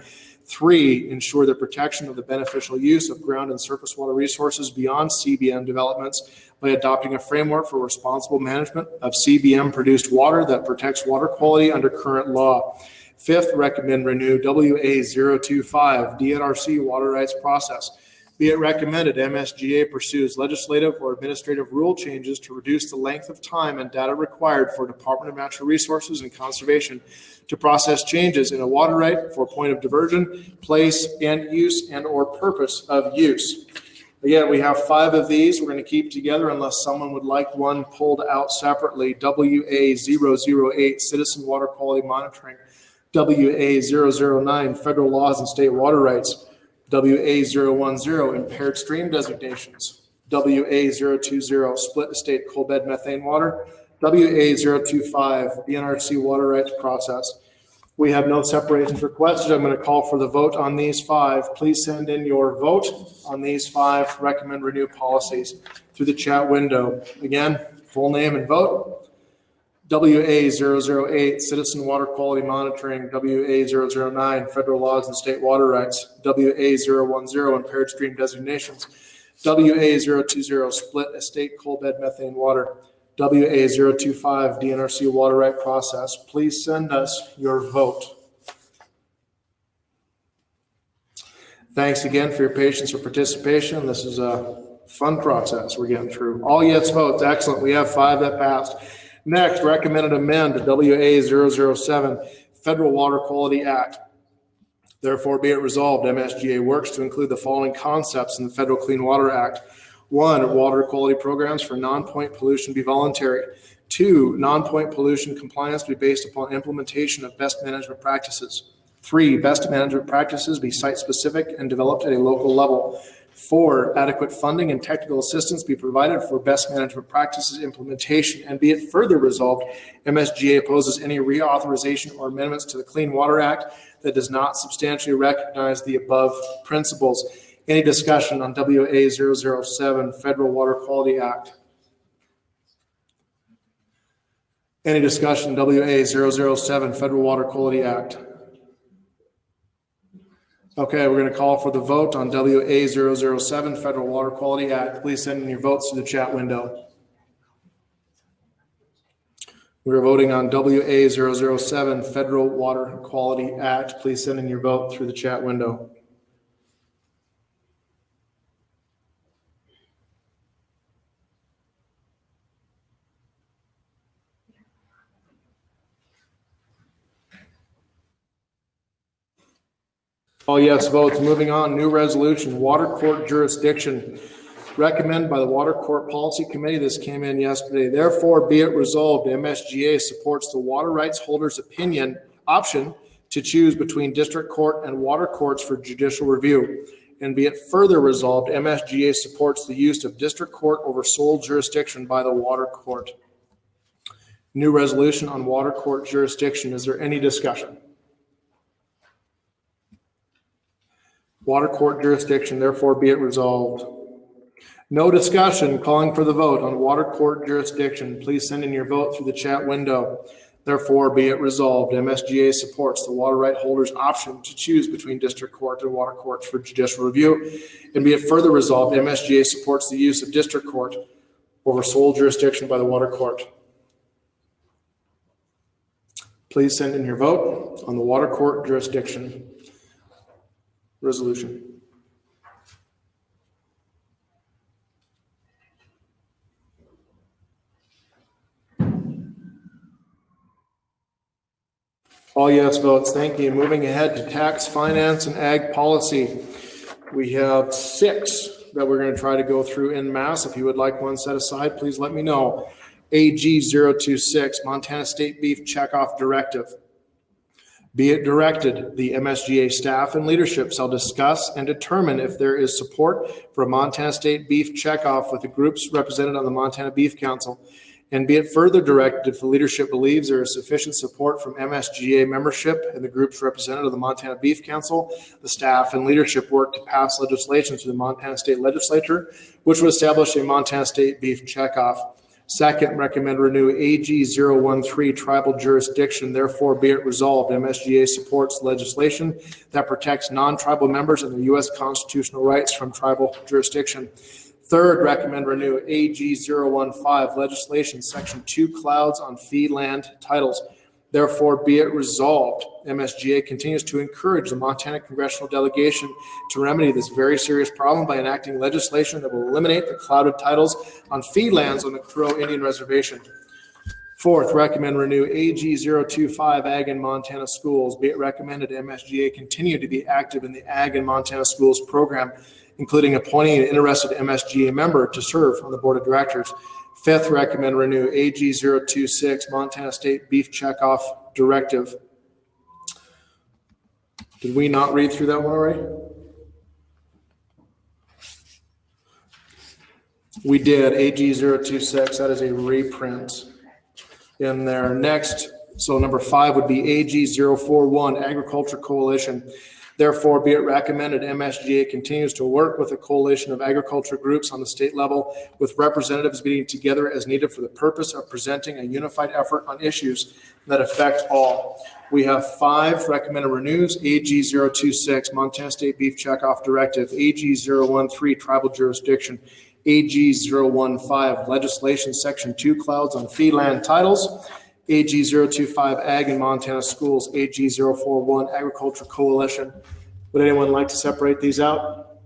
3, ensure the protection of the beneficial use of ground and surface water resources beyond CBM developments by adopting a framework for responsible management of CBM produced water that protects water quality under current law. 5th, recommend renew WA 025, DNRC water rights process. Be it recommended, MSGA pursues legislative or administrative rule changes to reduce the length of time and data required for Department of Natural Resources and Conservation to process changes in a water right for point of diversion, place, and use and or purpose of use. Again, we have 5 of these we're going to keep together unless someone would like one pulled out separately. WA008, Citizen Water Quality Monitoring. WA009, Federal Laws and State Water Rights. WA010, Impaired Stream Designations. WA020, Split Estate Coal Bed Methane Water. WA025, the NRC Water Rights Process. We have no separations requested. I'm going to call for the vote on these 5. Please send in your vote on these 5 recommend renew policies through the chat window. Again, full name and vote. WA008, Citizen Water Quality Monitoring. WA009, Federal Laws and State Water Rights. WA010, Impaired Stream Designations. WA020, Split Estate Coal Bed Methane Water. WA025, DNRC Water Right Process. Please send us your vote. Thanks again for your patience or participation. This is a fun process we're getting through. All yes votes. Excellent. We have 5 that passed. Next, recommended amend to WA007, Federal Water Quality Act. Therefore, be it resolved, MSGA works to include the following concepts in the Federal Clean Water Act. 1, water quality programs for non-point pollution be voluntary. 2, non-point pollution compliance be based upon implementation of best management practices. 3, best management practices be site-specific and developed at a local level. 4, adequate funding and technical assistance be provided for best management practices implementation. And be it further resolved, MSGA opposes any reauthorization or amendments to the Clean Water Act that does not substantially recognize the above principles. Any discussion on WA007, Federal Water Quality Act? Any discussion WA007, Federal Water Quality Act? Okay, we're going to call for the vote on WA007, Federal Water Quality Act. Please send in your votes to the chat window. We're voting on WA007, Federal Water Quality Act. Please send in your vote through the chat window. All yes votes. Moving on, new resolution, water court jurisdiction. Recommended by the Water Court Policy Committee. This came in yesterday. Therefore, be it resolved, MSGA supports the water rights holders' option to choose between district court and water courts for judicial review. And be it further resolved, MSGA supports the use of district court over sole jurisdiction by the water court. New resolution on water court jurisdiction. Is there any discussion? Water court jurisdiction, therefore be it resolved. No discussion, calling for the vote on water court jurisdiction. Please send in your vote through the chat window. Therefore be it resolved, MSGA supports the water right holders' option to choose between district court and water courts for judicial review. And be it further resolved, MSGA supports the use of district court over sole jurisdiction by the water court. Please send in your vote on the water court jurisdiction resolution. All yes votes. Thank you. Moving ahead to tax, finance, and ag policy. We have 6 that we're going to try to go through en masse. If you would like one set aside, please let me know. AG026, Montana State Beef Checkoff Directive. Be it directed, the MSGA staff and leadership shall discuss and determine if there is support for a Montana State Beef Checkoff with the groups represented on the Montana Beef Council. And be it further directed, if the leadership believes there is sufficient support from MSGA membership and the groups represented on the Montana Beef Council, the staff and leadership work to pass legislation to the Montana State Legislature, which would establish a Montana State Beef Checkoff. Second, recommend renew AG013 tribal jurisdiction. Therefore, be it resolved, MSGA supports legislation that protects non-tribal members and their U.S. constitutional rights from tribal jurisdiction. Third, recommend renew AG015 legislation, section 2 clouds on fee land titles. Therefore, be it resolved, MSGA continues to encourage the Montana congressional delegation to remedy this very serious problem by enacting legislation that will eliminate the clouded titles on fee lands on the Crow Indian Reservation. Fourth, recommend renew AG 025 Ag in Montana Schools. Be it recommended MSGA continue to be active in the Ag in Montana Schools program, including appointing an interested MSGA member to serve on the board of directors. Fifth, recommend renew AG 026 Montana State Beef Checkoff Directive. Did we not read through that one already? We did, AG 026, that is a reprint in there. Next, so number 5 would be AG 041 Agriculture Coalition. Therefore, be it recommended MSGA continues to work with a coalition of agriculture groups on the state level, with representatives meeting together as needed for the purpose of presenting a unified effort on issues that affect all. We have 5 recommended renews: AG 026 Montana State Beef Checkoff Directive, AG 013 Tribal Jurisdiction, AG 015 Legislation Section 2 Clouds on Fee Land Titles, AG 025 Ag in Montana Schools, AG 041 Agriculture Coalition. Would anyone like to separate these out?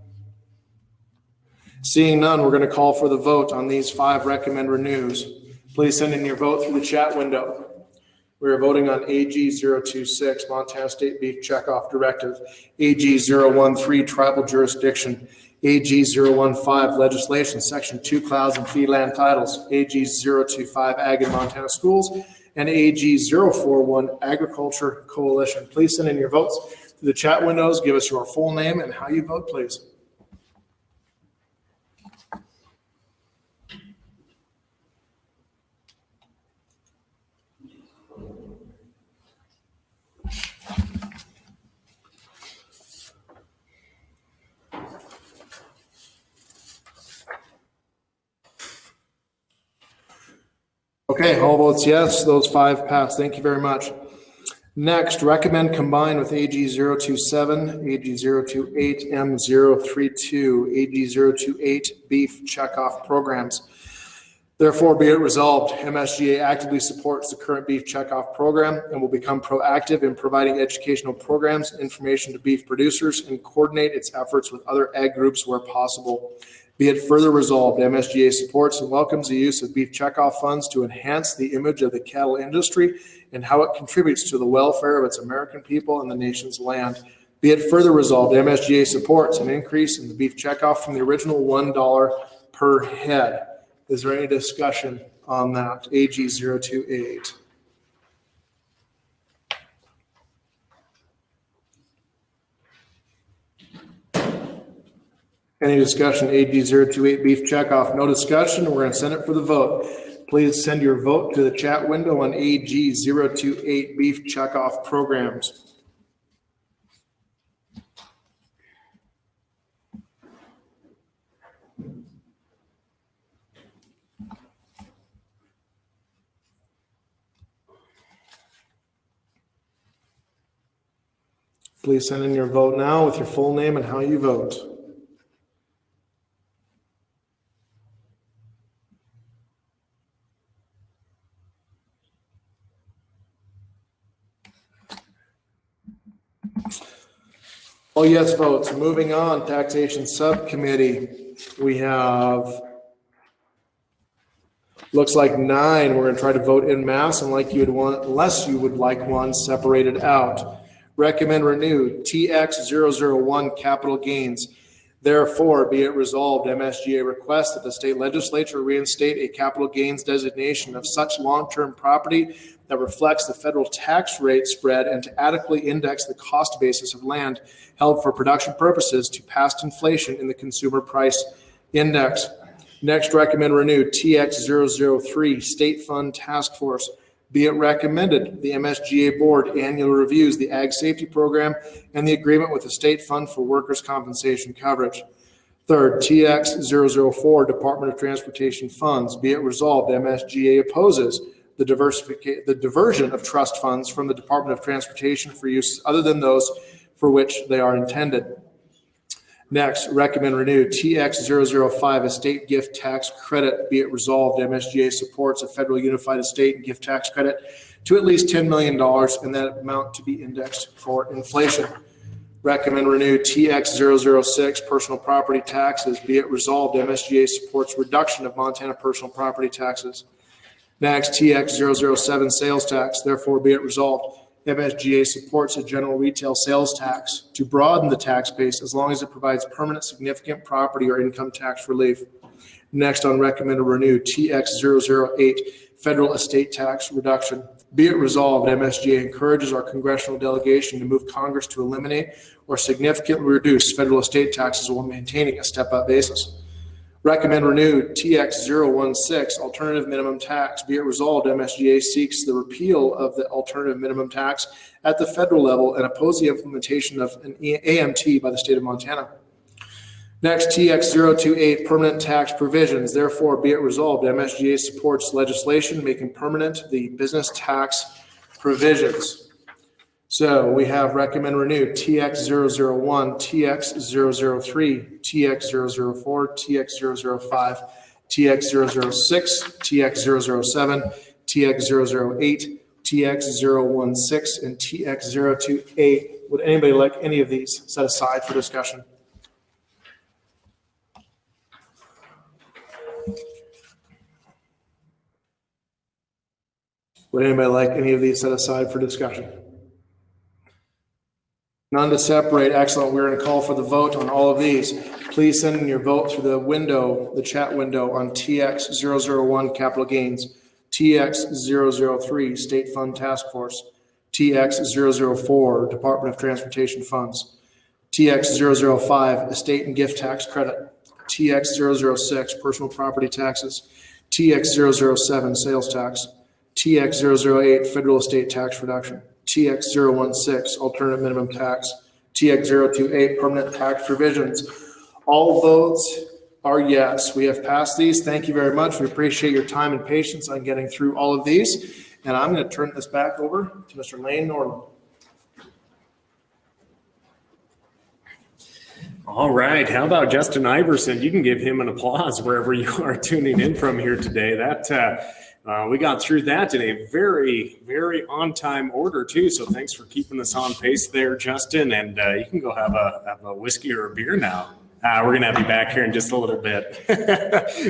Seeing none, we're going to call for the vote on these 5 recommend renews. Please send in your vote through the chat window. We are voting on AG 026 Montana State Beef Checkoff Directive, AG 013 Tribal Jurisdiction, AG 015 Legislation Section 2 Clouds and Fee Land Titles, AG 025 Ag in Montana Schools, and AG 041 Agriculture Coalition. Please send in your votes to the chat windows. Give us your full name and how you vote, please. Okay, all votes yes, those 5 pass. Thank you very much. Next, recommend combine with AG 027, AG 028, M032, AG 028 Beef Checkoff Programs. Therefore, be it resolved, MSGA actively supports the current beef checkoff program and will become proactive in providing educational programs, information to beef producers, and coordinate its efforts with other ag groups where possible. Be it further resolved, MSGA supports and welcomes the use of beef checkoff funds to enhance the image of the cattle industry and how it contributes to the welfare of its American people and the nation's land. Be it further resolved, MSGA supports an increase in the beef checkoff from the original $1 per head. Is there any discussion on that? AG 028. Any discussion? AG 028 beef checkoff. No discussion. We're going to send it for the vote. Please send your vote to the chat window on AG 028 beef checkoff programs. Please send in your vote now with your full name and how you vote. All yes votes. Moving on, Taxation Subcommittee. We have, looks like 9. We're going to try to vote en masse and like you'd want, unless you would like one separated out. Recommend renew TX001 capital gains. Therefore, be it resolved, MSGA requests that the state legislature reinstate a capital gains designation of such long-term property that reflects the federal tax rate spread and to adequately index the cost basis of land held for production purposes to past inflation in the consumer price index. Next, recommend renew TX003 State Fund Task Force. Be it recommended, the MSGA board annually reviews the Ag Safety Program and the agreement with the State Fund for Workers' Compensation Coverage. Third, TX004 Department of Transportation Funds. Be it resolved, MSGA opposes the diversion of trust funds from the Department of Transportation for uses other than those for which they are intended. Next, recommend renew TX005 estate gift tax credit. Be it resolved, MSGA supports a federal unified estate and gift tax credit to at least $10 million and that amount to be indexed for inflation. Recommend renew TX006 personal property taxes. Be it resolved, MSGA supports reduction of Montana personal property taxes. Next, TX007 sales tax. Therefore, be it resolved, MSGA supports a general retail sales tax to broaden the tax base as long as it provides permanent significant property or income tax relief. Next, on recommend to renew TX008 federal estate tax reduction. Be it resolved, MSGA encourages our congressional delegation to move Congress to eliminate or significantly reduce federal estate taxes while maintaining a step-up basis. Recommend renew TX016 alternative minimum tax. Be it resolved, MSGA seeks the repeal of the alternative minimum tax at the federal level and oppose the implementation of an AMT by the state of Montana. Next, TX028 permanent tax provisions. Therefore, be it resolved, MSGA supports legislation making permanent the business tax provisions. So we have recommend renew TX001, TX003, TX004, TX005, TX006, TX007, TX008, TX016, and TX028. Would anybody like any of these set aside for discussion? Would anybody like any of these set aside for discussion? None to separate. Excellent. We're going to call for the vote on all of these. Please send in your vote through the window, the chat window on TX001 capital gains, TX003 state fund task force, TX004 Department of Transportation funds, TX005 estate and gift tax credit, TX006 personal property taxes, TX007 sales tax, TX008 federal estate tax reduction, TX016 alternative minimum tax, TX028 permanent tax provisions. All votes are yes. We have passed these. Thank you very much. We appreciate your time and patience on getting through all of these. And I'm going to turn this back over to Mr. Lane Norland. All right. How about Justin Iverson? You can give him an applause wherever you are tuning in from here today. We got through that in a very, very on-time order, too. So thanks for keeping us on pace there, Justin. And you can go have a whiskey or a beer now. We're going to have you back here in just a little bit.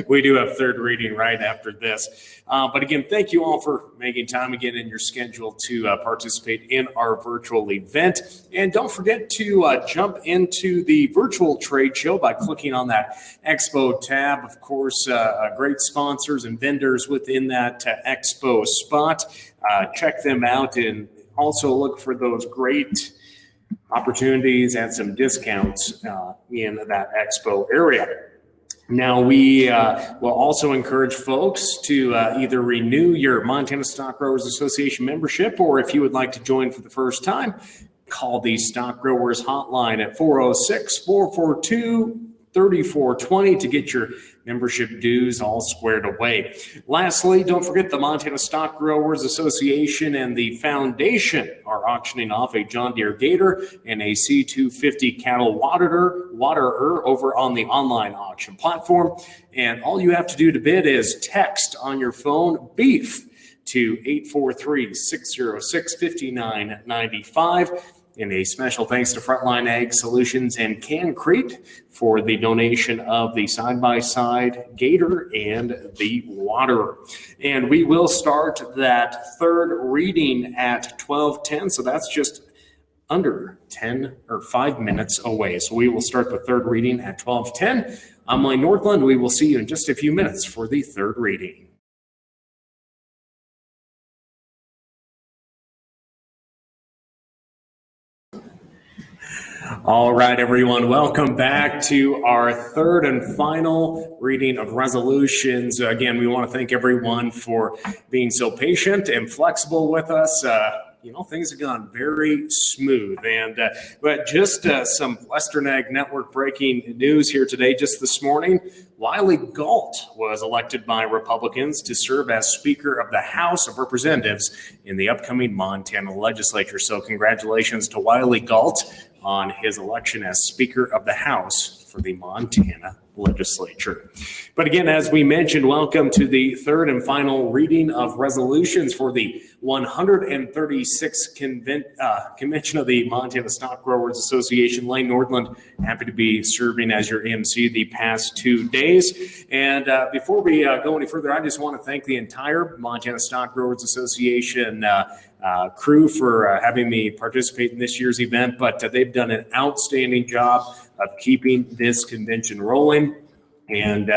We do have third reading right after this. But again, thank you all for making time again in your schedule to participate in our virtual event. And don't forget to jump into the virtual trade show by clicking on that Expo tab. Of course, great sponsors and vendors within that Expo spot. Check them out and also look for those great opportunities and some discounts in that expo area. Now, we will also encourage folks to either renew your Montana Stockgrowers Association membership, or if you would like to join for the first time, call the Stock Growers hotline at 406-442-3420 to get your membership dues all squared away. Lastly, don't forget the Montana Stockgrowers Association and the Foundation are auctioning off a John Deere Gator and a C250 cattle waterer over on the online auction platform. And all you have to do to bid is text on your phone BEEF to 843-606-5995. And a special thanks to Frontline Ag Solutions and Concrete for the donation of the side-by-side Gator and the waterer. And we will start that third reading at 12:10. So that's just under 10 or 5 minutes away. So we will start the third reading at 12:10. I'm Mike Northland. We will see you in just a few minutes for the third reading. All right, everyone, welcome back to our third and final reading of resolutions. Again, we want to thank everyone for being so patient and flexible with us. Things have gone very smooth. But just some Western Ag Network breaking news here today. Just this morning, Wiley Galt was elected by Republicans to serve as Speaker of the House of Representatives in the upcoming Montana legislature. So congratulations to Wiley Galt on his election as Speaker of the House for the Montana legislature. But again, as we mentioned, welcome to the third and final reading of resolutions for the 136th convention of the Montana Stockgrowers Association. Lane Nordland, happy to be serving as your MC the past 2 days. And before we go any further, I just want to thank the entire Montana Stockgrowers Association crew for having me participate in this year's event, but they've done an outstanding job of keeping this convention rolling. And,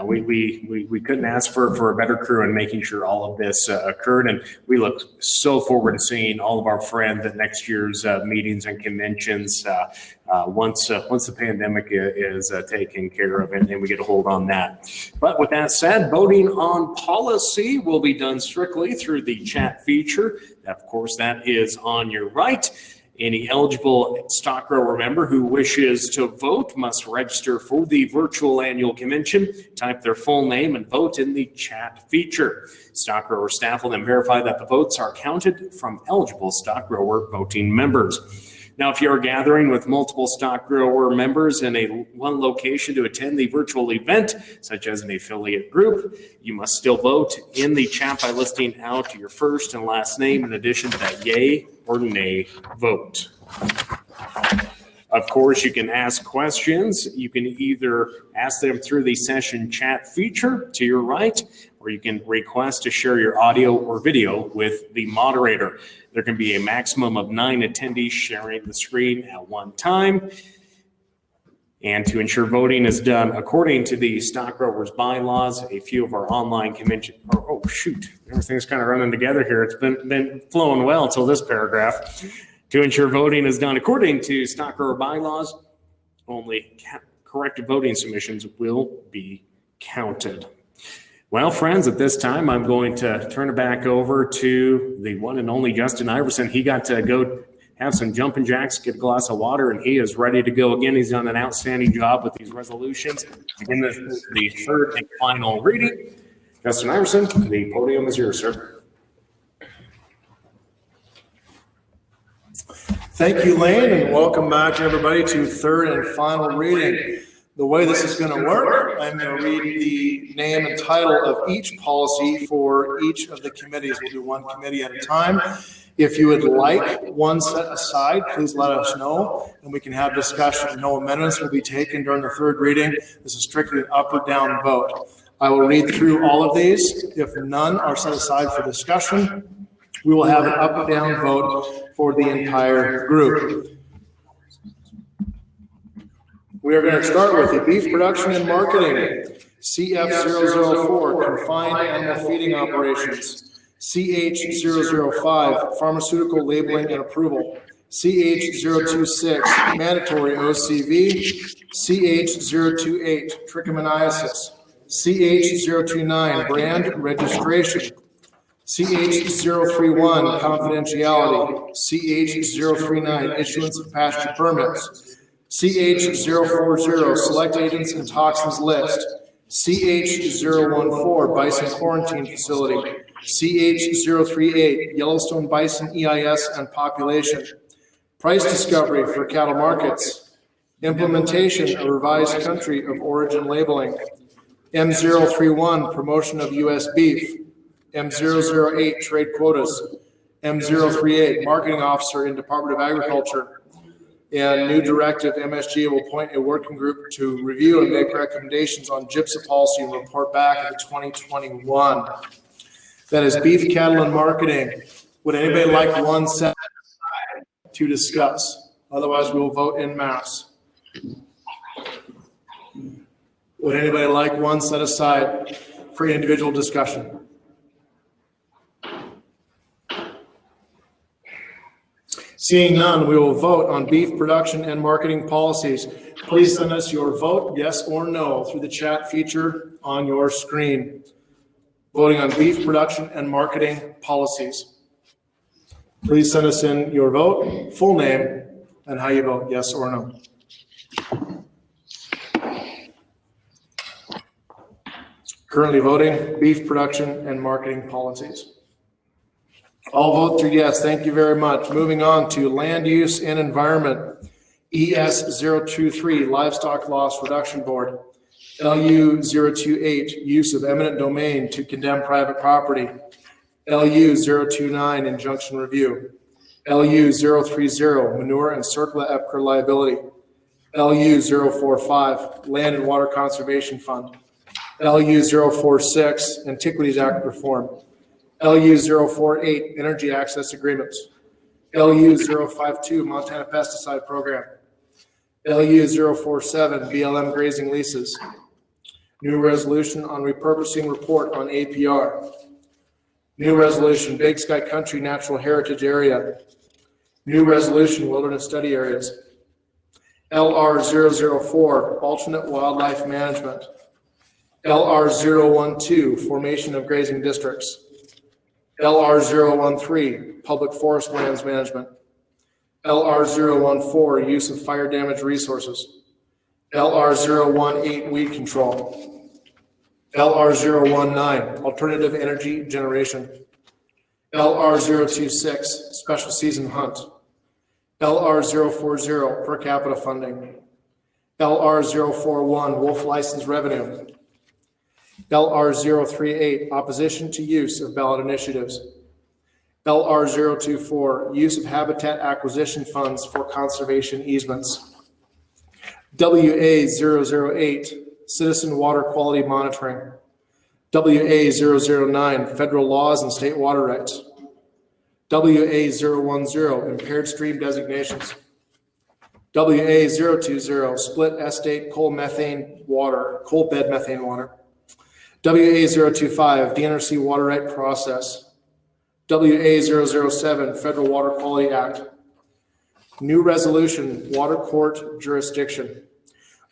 we couldn't ask for a better crew in making sure all of this occurred. And we look so forward to seeing all of our friends at next year's meetings and conventions once the pandemic is taken care of and we get a hold on that. But with that said, voting on policy will be done strictly through the chat feature. Of course, that is on your right. Any eligible stock grower member who wishes to vote must register for the virtual annual convention, type their full name, and vote in the chat feature. Stock grower staff will then verify that the votes are counted from eligible stock grower voting members. Now, if you are gathering with multiple stock grower members in one location to attend the virtual event, such as an affiliate group, you must still vote in the chat by listing out your first and last name in addition to that yay or nay vote. Of course, you can ask questions. You can either ask them through the session chat feature to your right, or you can request to share your audio or video with the moderator. There can be a maximum of 9 attendees sharing the screen at one time. And to ensure voting is done according to the stock growers bylaws, a few of our online convention, everything's kind of running together here. It's been flowing well until this paragraph. To ensure voting is done according to stock grower bylaws, only corrected voting submissions will be counted. Well, friends, at this time, I'm going to turn it back over to the one and only Justin Iverson. He got to go have some jumping jacks, get a glass of water, and he is ready to go again. He's done an outstanding job with these resolutions. Again, this is the third and final reading. Justin Iverson, the podium is yours, sir. Thank you, Lane, and welcome back, everybody, to third and final reading. The way this is going to work, I'm going to read the name and title of each policy for each of the committees. We'll do one committee at a time. If you would like one set aside, please let us know, and we can have discussion. No amendments will be taken during the third reading. This is strictly an up or down vote. I will read through all of these. If none are set aside for discussion, we will have an up or down vote for the entire group. We are going to start with the beef production and marketing, CF004, confined animal feeding operations, CH005, pharmaceutical labeling and approval, CH026, mandatory OCV, CH028, trichomoniasis, CH029, brand registration, CH031, confidentiality, CH039, issuance of pasture permits, CH040, select agents and toxins list, CH014, bison quarantine facility, CH038, Yellowstone bison EIS and population, price discovery for cattle markets, implementation of revised country of origin labeling, M031, promotion of U.S. beef, M008, trade quotas, M038, marketing officer in Department of Agriculture, and new directive, MSGA will appoint a working group to review and make recommendations on gypsum policy and report back in 2021. That is beef, cattle, and marketing. Would anybody like one set to discuss? Otherwise, we will vote en masse. Would anybody like one set aside for individual discussion? Seeing none, we will vote on beef production and marketing policies. Please send us your vote, yes or no, through the chat feature on your screen. Voting on beef production and marketing policies. Please send us in your vote, full name, and how you vote, yes or no. Currently voting, beef production and marketing policies. All votes are yes. Thank you very much. Moving on to land use and environment. ES023, Livestock Loss Reduction Board. LU028, use of eminent domain to condemn private property. LU029, injunction review. LU030, manure and CERCLA EPCR liability. LU045, land and water conservation fund. LU046, Antiquities Act reform. LU048, energy access agreements. LU052, Montana pesticide program. LU047, BLM grazing leases. New resolution on repurposing report on APR. New resolution, Big Sky Country Natural Heritage Area. New resolution, wilderness study areas. LR004, alternate wildlife management. LR012, formation of grazing districts. LR013, public forest lands management. LR014, use of fire damage resources. LR018, weed control. LR019, alternative energy generation. LR026, special season hunt. LR040, per capita funding. LR041, wolf license revenue. LR038, opposition to use of ballot initiatives. LR024, use of habitat acquisition funds for conservation easements. WA008, citizen water quality monitoring. WA009, federal laws and state water rights. WA010, impaired stream designations. WA020, split estate coal bed methane water. WA025, DNRC water right process. WA007, Federal Water Quality Act. New resolution, water court jurisdiction.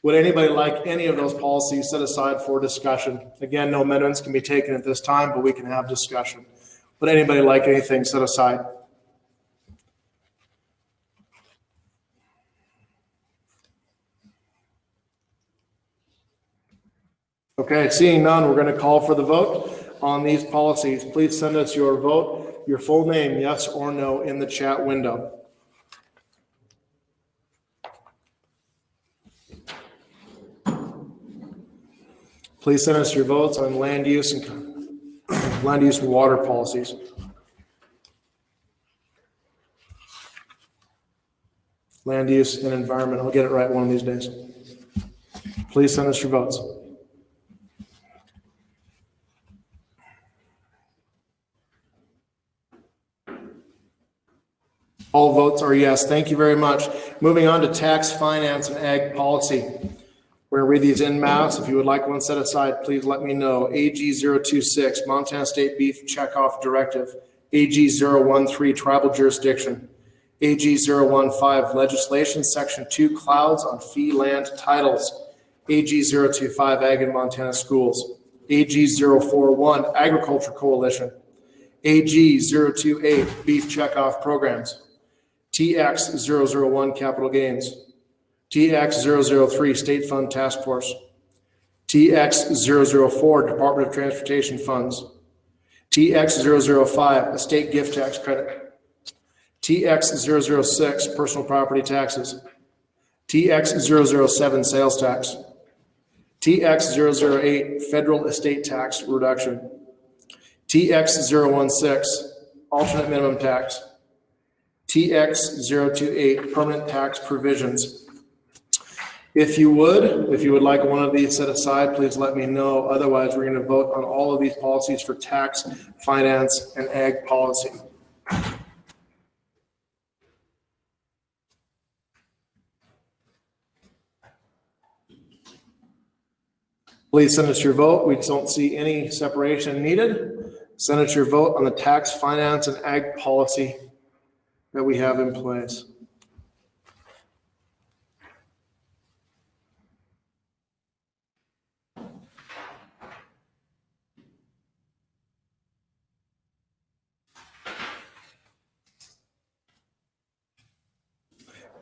Would anybody like any of those policies set aside for discussion? Again, no amendments can be taken at this time, but we can have discussion. Would anybody like anything set aside? Okay, seeing none, we're going to call for the vote on these policies. Please send us your vote, your full name, yes or no, in the chat window. Please send us your votes on land use and water policies. Land use and environment. I'll get it right one of these days. Please send us your votes. All votes are yes. Thank you very much. Moving on to tax, finance, and ag policy. We're going to read these en masse. If you would like one set aside, please let me know. AG026, Montana State Beef Checkoff Directive. AG013, Tribal Jurisdiction. AG015, Legislation, Section 2, Clouds on Fee Land Titles. AG025, Ag in Montana Schools. AG041, Agriculture Coalition. AG028, Beef Checkoff Programs. TX001, Capital Gains. TX003, State Fund Task Force. TX004, Department of Transportation Funds. TX005, Estate Gift Tax Credit. TX006, Personal Property Taxes. TX007, Sales Tax. TX008, Federal Estate Tax Reduction. TX016, Alternate Minimum Tax. TX028, Permanent Tax Provisions. If you would like one of these set aside, please let me know. Otherwise, we're going to vote on all of these policies for tax, finance, and ag policy. Please send us your vote. We don't see any separation needed. Send us your vote on the tax, finance, and ag policy that we have in place.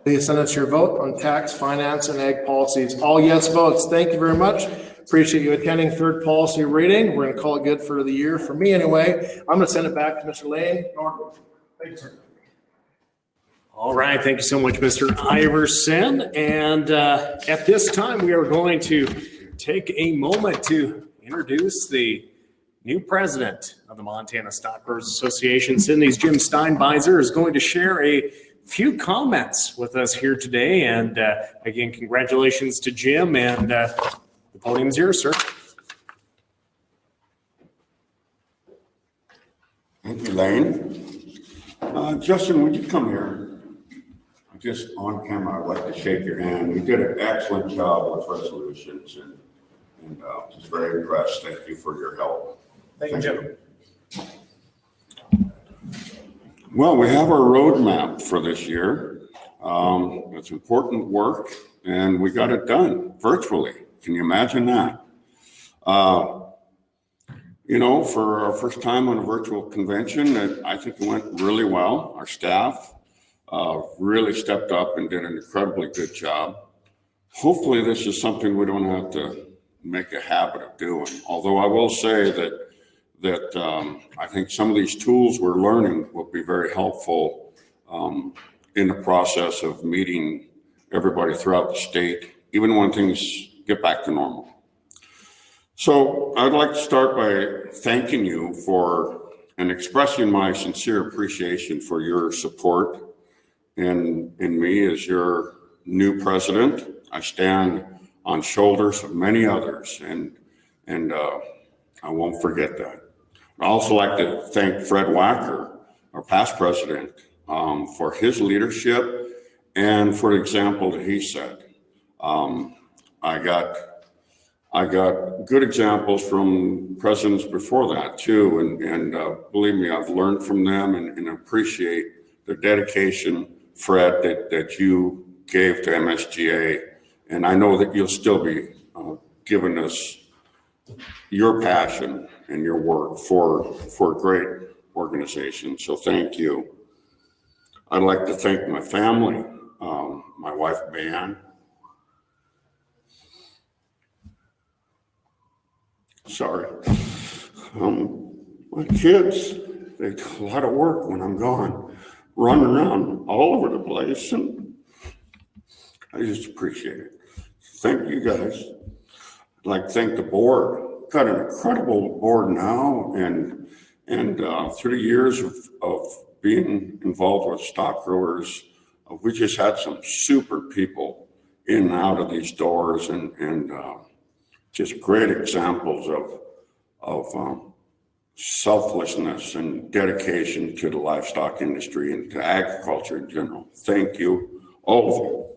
Please send us your vote on tax, finance, and ag policies. All yes votes. Thank you very much. Appreciate you attending third policy reading. We're gonna call it good for the year, for me anyway. I'm gonna send it back to Mr. Lane. Thank you, sir. All right, thank you so much, Mr. Iverson. And at this time, we are going to take a moment to introduce the new president of the Montana Stockgrowers Association. Sydney's Jim Steinbeiser is going to share a few comments with us here today. And again, congratulations to Jim, and the podium's yours, sir. Thank you, Lane. Justin, would you come here? Just on camera, I'd like to shake your hand. You did an excellent job with resolutions, and just very impressed. Thank you for your help. Thank you, Jim. Well, we have our roadmap for this year. It's important work, and we got it done virtually. Can you imagine that? You know, for our first time on a virtual convention, I think it went really well. Our staff really stepped up and did an incredibly good job. Hopefully this is something we don't have to make a habit of doing. Although I will say that I think some of these tools we're learning will be very helpful in the process of meeting everybody throughout the state, even when things get back to normal. So I'd like to start by thanking you for and expressing my sincere appreciation for your support in me as your new president. I stand on shoulders of many others, and I won't forget that. I'd also like to thank Fred Wacker, our past president, for his leadership and for the example that he set. I got good examples from presidents before that too, and believe me, I've learned from them and appreciate the dedication, Fred, that you gave to MSGA, and I know that you'll still be giving us your passion and your work for a great organization. So thank you. I'd like to thank my family, my wife, Ban. Sorry. My kids, they do a lot of work when I'm gone, running around all over the place, and I just appreciate it. Thank you guys. I'd like to thank the board. Got an incredible board now, and through the years of being involved with stock growers, we just had some super people in and out of these doors, and just great examples of selflessness and dedication to the livestock industry and to agriculture in general. Thank you, all of you.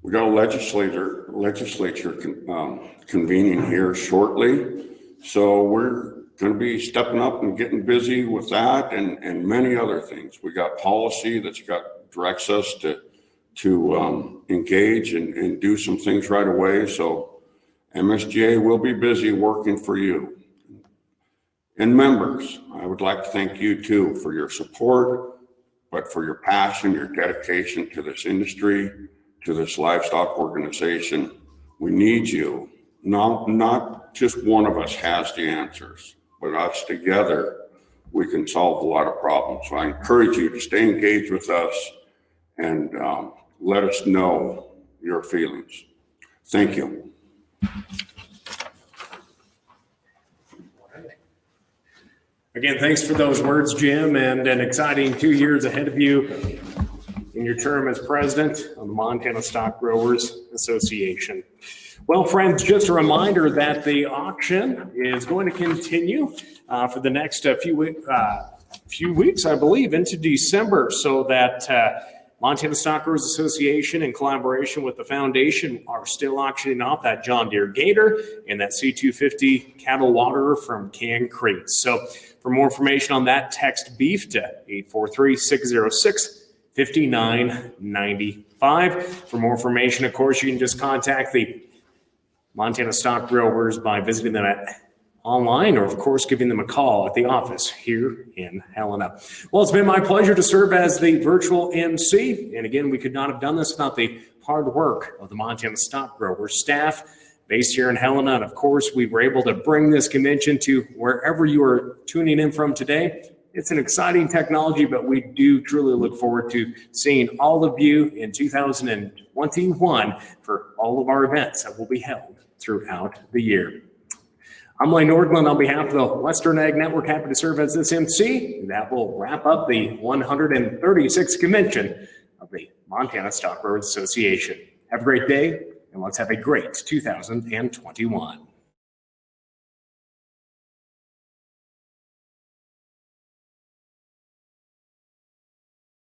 We got a legislature convening here shortly, so we're going to be stepping up and getting busy with that and many other things. We got policy that's directs us to engage and do some things right away. So MSGA will be busy working for you. And members, I would like to thank you too for your support, but for your passion, your dedication to this industry, to this livestock organization. We need you. Not just one of us has the answers, but us together, we can solve a lot of problems. So I encourage you to stay engaged with us and let us know your feelings. Thank you. Again, thanks for those words, Jim, and an exciting 2 years ahead of you in your term as president of the Montana Stockgrowers Association. Well, friends, just a reminder that the auction is going to continue for the next few weeks, I believe, into December, so that Montana Stockgrowers Association, in collaboration with the foundation, are still auctioning off that John Deere Gator and that C250 cattle waterer from Can Creek. So for more information on that, text BEEF to 843-606-5995. For more information, of course, you can just contact the Montana Stockgrowers by visiting them online, or of course giving them a call at the office here in Helena. Well, it's been my pleasure to serve as the virtual MC, and again, we could not have done this without the hard work of the Montana Stockgrowers staff based here in Helena. And of course, we were able to bring this convention to wherever you are tuning in from today. It's an exciting technology, but we do truly look forward to seeing all of you in 2021 for all of our events that will be held throughout the year. I'm Lane Nordland on behalf of the Western Ag Network, happy to serve as this MC. That will wrap up the 136th convention of the Montana Stockgrowers Association. Have a great day, and let's have a great 2021.